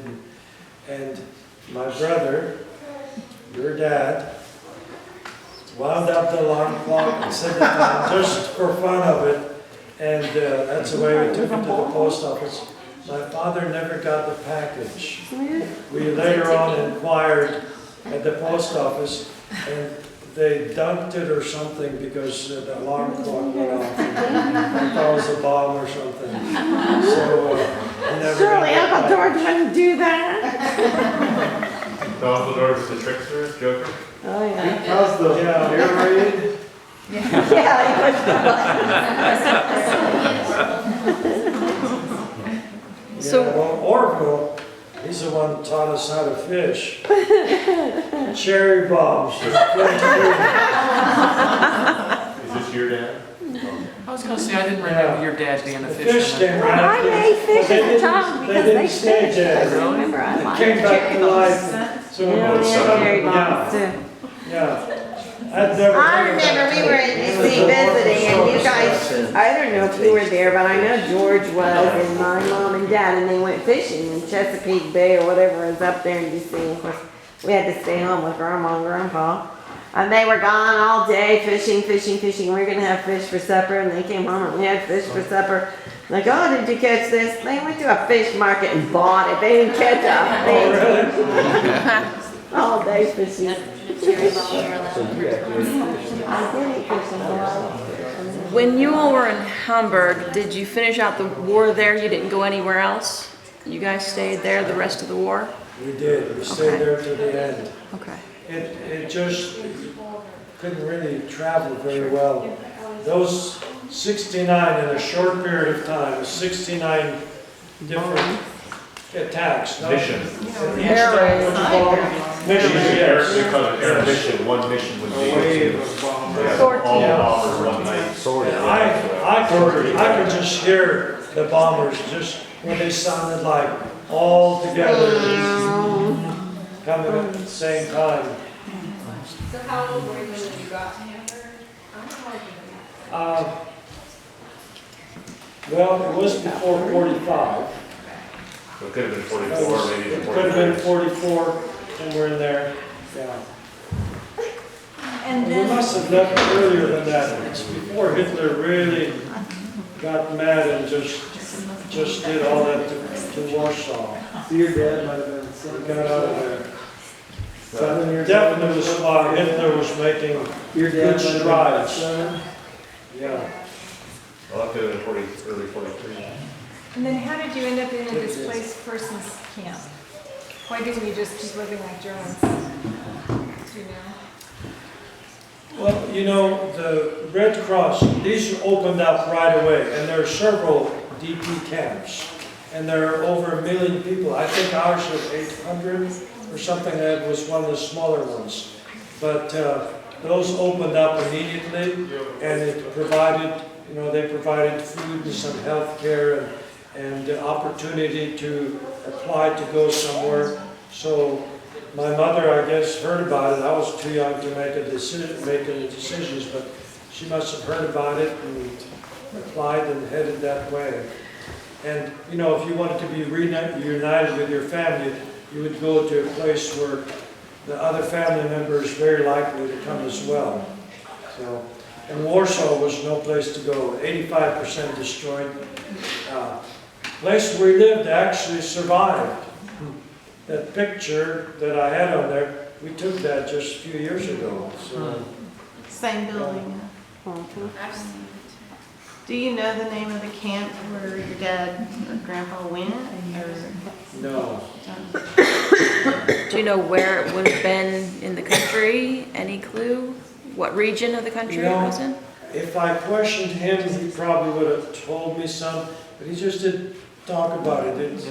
And my brother, your dad, wound up the alarm clock and set it down just for fun of it. And that's the way we took it to the post office. My father never got the package. We later on inquired at the post office, and they dunked it or something because the alarm clock went off. I thought it was a bomb or something. So he never Surely got Uncle the George package. wouldn't do that. So Uncle George was the trickster, joker? Oh, yeah. How's the air raid? Yeah, he pushed the So, well, Orville, he's the one who taught us how to fish. Cherry bombs. Is this your dad? I was gonna say, I didn't remember your dad being a The fish fisherman. came right. I made fish They at the didn't- time They because didn't they stay fished. dead. I remember I It liked came back to life. So, Yeah, we had cherry bombs too. yeah. I'd never. I remember we were in DC visiting and you guys, I don't know if you were there, but I know George was and my mom and dad, and they went fishing in Chesapeake Bay or whatever is up there in DC. Of course, we had to stay home with grandma and grandpa. And they were gone all day fishing. We were gonna have fish for supper, and they came home and we had fish for supper. Like, oh, did you catch this? They went to a fish market and bought it. They didn't catch a thing. All day fishing. When you all were in Hamburg, did you finish out the war there? You didn't go anywhere else? You guys stayed there the rest of the war? We did. We stayed there to the end. Okay. It just couldn't really travel very well. Those 69 in a short period of time, 69 different attacks. Missions. Missions, yes. We call it air mission. One mission would be to all bombers one night. I could just hear the bombers just when they sounded like all together coming at the same time. So how old were you when you got to Hamburg? Well, it was before 45. So it could have been 44, maybe It even could have been 45. 44, somewhere in there, yeah. And We then, must have left earlier than that. It's before Hitler really got mad and just did all that to Warsaw. So your dad might have been We some got out of there. 7 years Definitely was while Hitler was making Your dad good might have been strides. 7. Yeah. Well, that could have been early 43. and then how did you end up in a displaced persons camp? Why didn't you just keep living like Germans? Do you know? Well, you know, the Red Cross, these opened up right away, and there are several DP camps, and there are over 1 million people. I think ours was 800 or something. That was one of the smaller ones. But those opened up immediately, and it provided, you know, they provided food and some health care and the opportunity to apply to go somewhere. So my mother, I guess, heard about it. I was too young to make any decisions, but she must have heard about it and applied and headed that way. And, you know, if you wanted to be reunited with your family, you would go to a place where the other family member is very likely to come as well. So, and Warsaw was no place to go, 85% destroyed. Place where we lived actually survived. That picture that I had on there, we took that just a few years ago. So, Same building. Do you know the name of the camp where your dad or grandpa went? Or? no. Do you know where it would have been in the country? Any clue? What region of the country it was in? If I questioned him, he probably would have told me some, but he just didn't talk about it. It's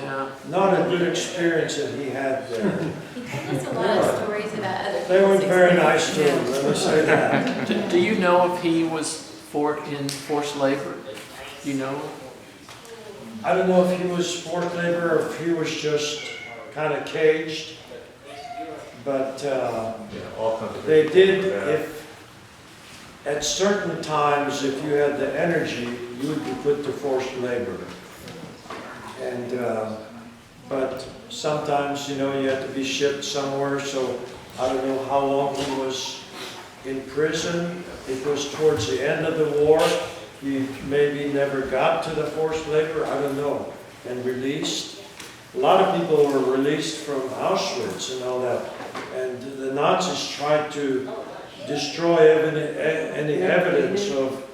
not a good experience that he had there. He told us a lot of stories about other They weren't people's very nice to experiences. him, let me say that. Do you know if he was in forced labor? Do you know? I don't know if he was forced labor or if he was just kind of caged, but all kinds of they people did, do that. if at certain times, if you had the energy, you would be put to forced labor. And, but sometimes, you know, you had to be shipped somewhere, so I don't know how long he was in prison. It was towards the end of the war. He maybe never got to the forced labor, I don't know, and released. A lot of people were released from Auschwitz and all that, and the Nazis tried to destroy any evidence of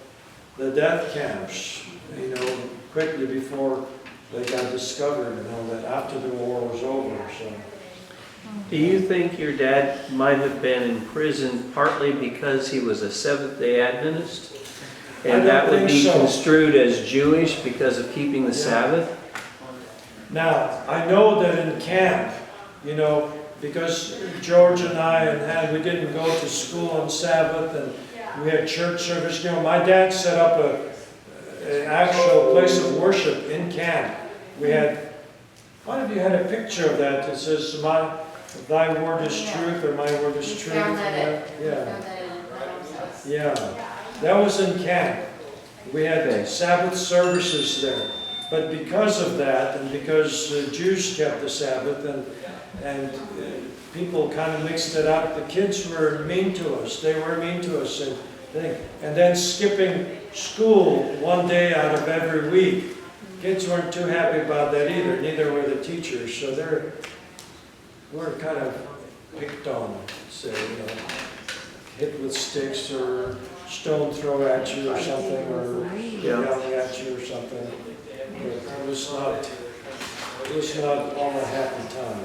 the death camps, you know, quickly before they got discovered and all that, after the war was over, so. Do you think your dad might have been in prison partly because he was a Seventh-day Adventist? I And don't that would think be so. construed as Jewish because of keeping the Sabbath? Now, I know that in camp, you know, because George and I we didn't go to school on Sabbath and we had church service, you know, my dad set up an actual place of worship in camp. We had, one of you had a picture of that that says, thy word is truth, or my word is We truth. found that and at, yeah. found that in my mom's house. Yeah, that was in camp. We had Sabbath services there. But because of that, and because the Jews kept the Sabbath, and people kind of mixed it up, the kids were mean to us. They were mean to us. And then skipping school one day out of every week. Kids weren't too happy about that either, neither were the teachers. So we're kind of picked on, say, you know, hit with sticks or stone throw at you or something, or yelling at you or something. But it was not all a happy time.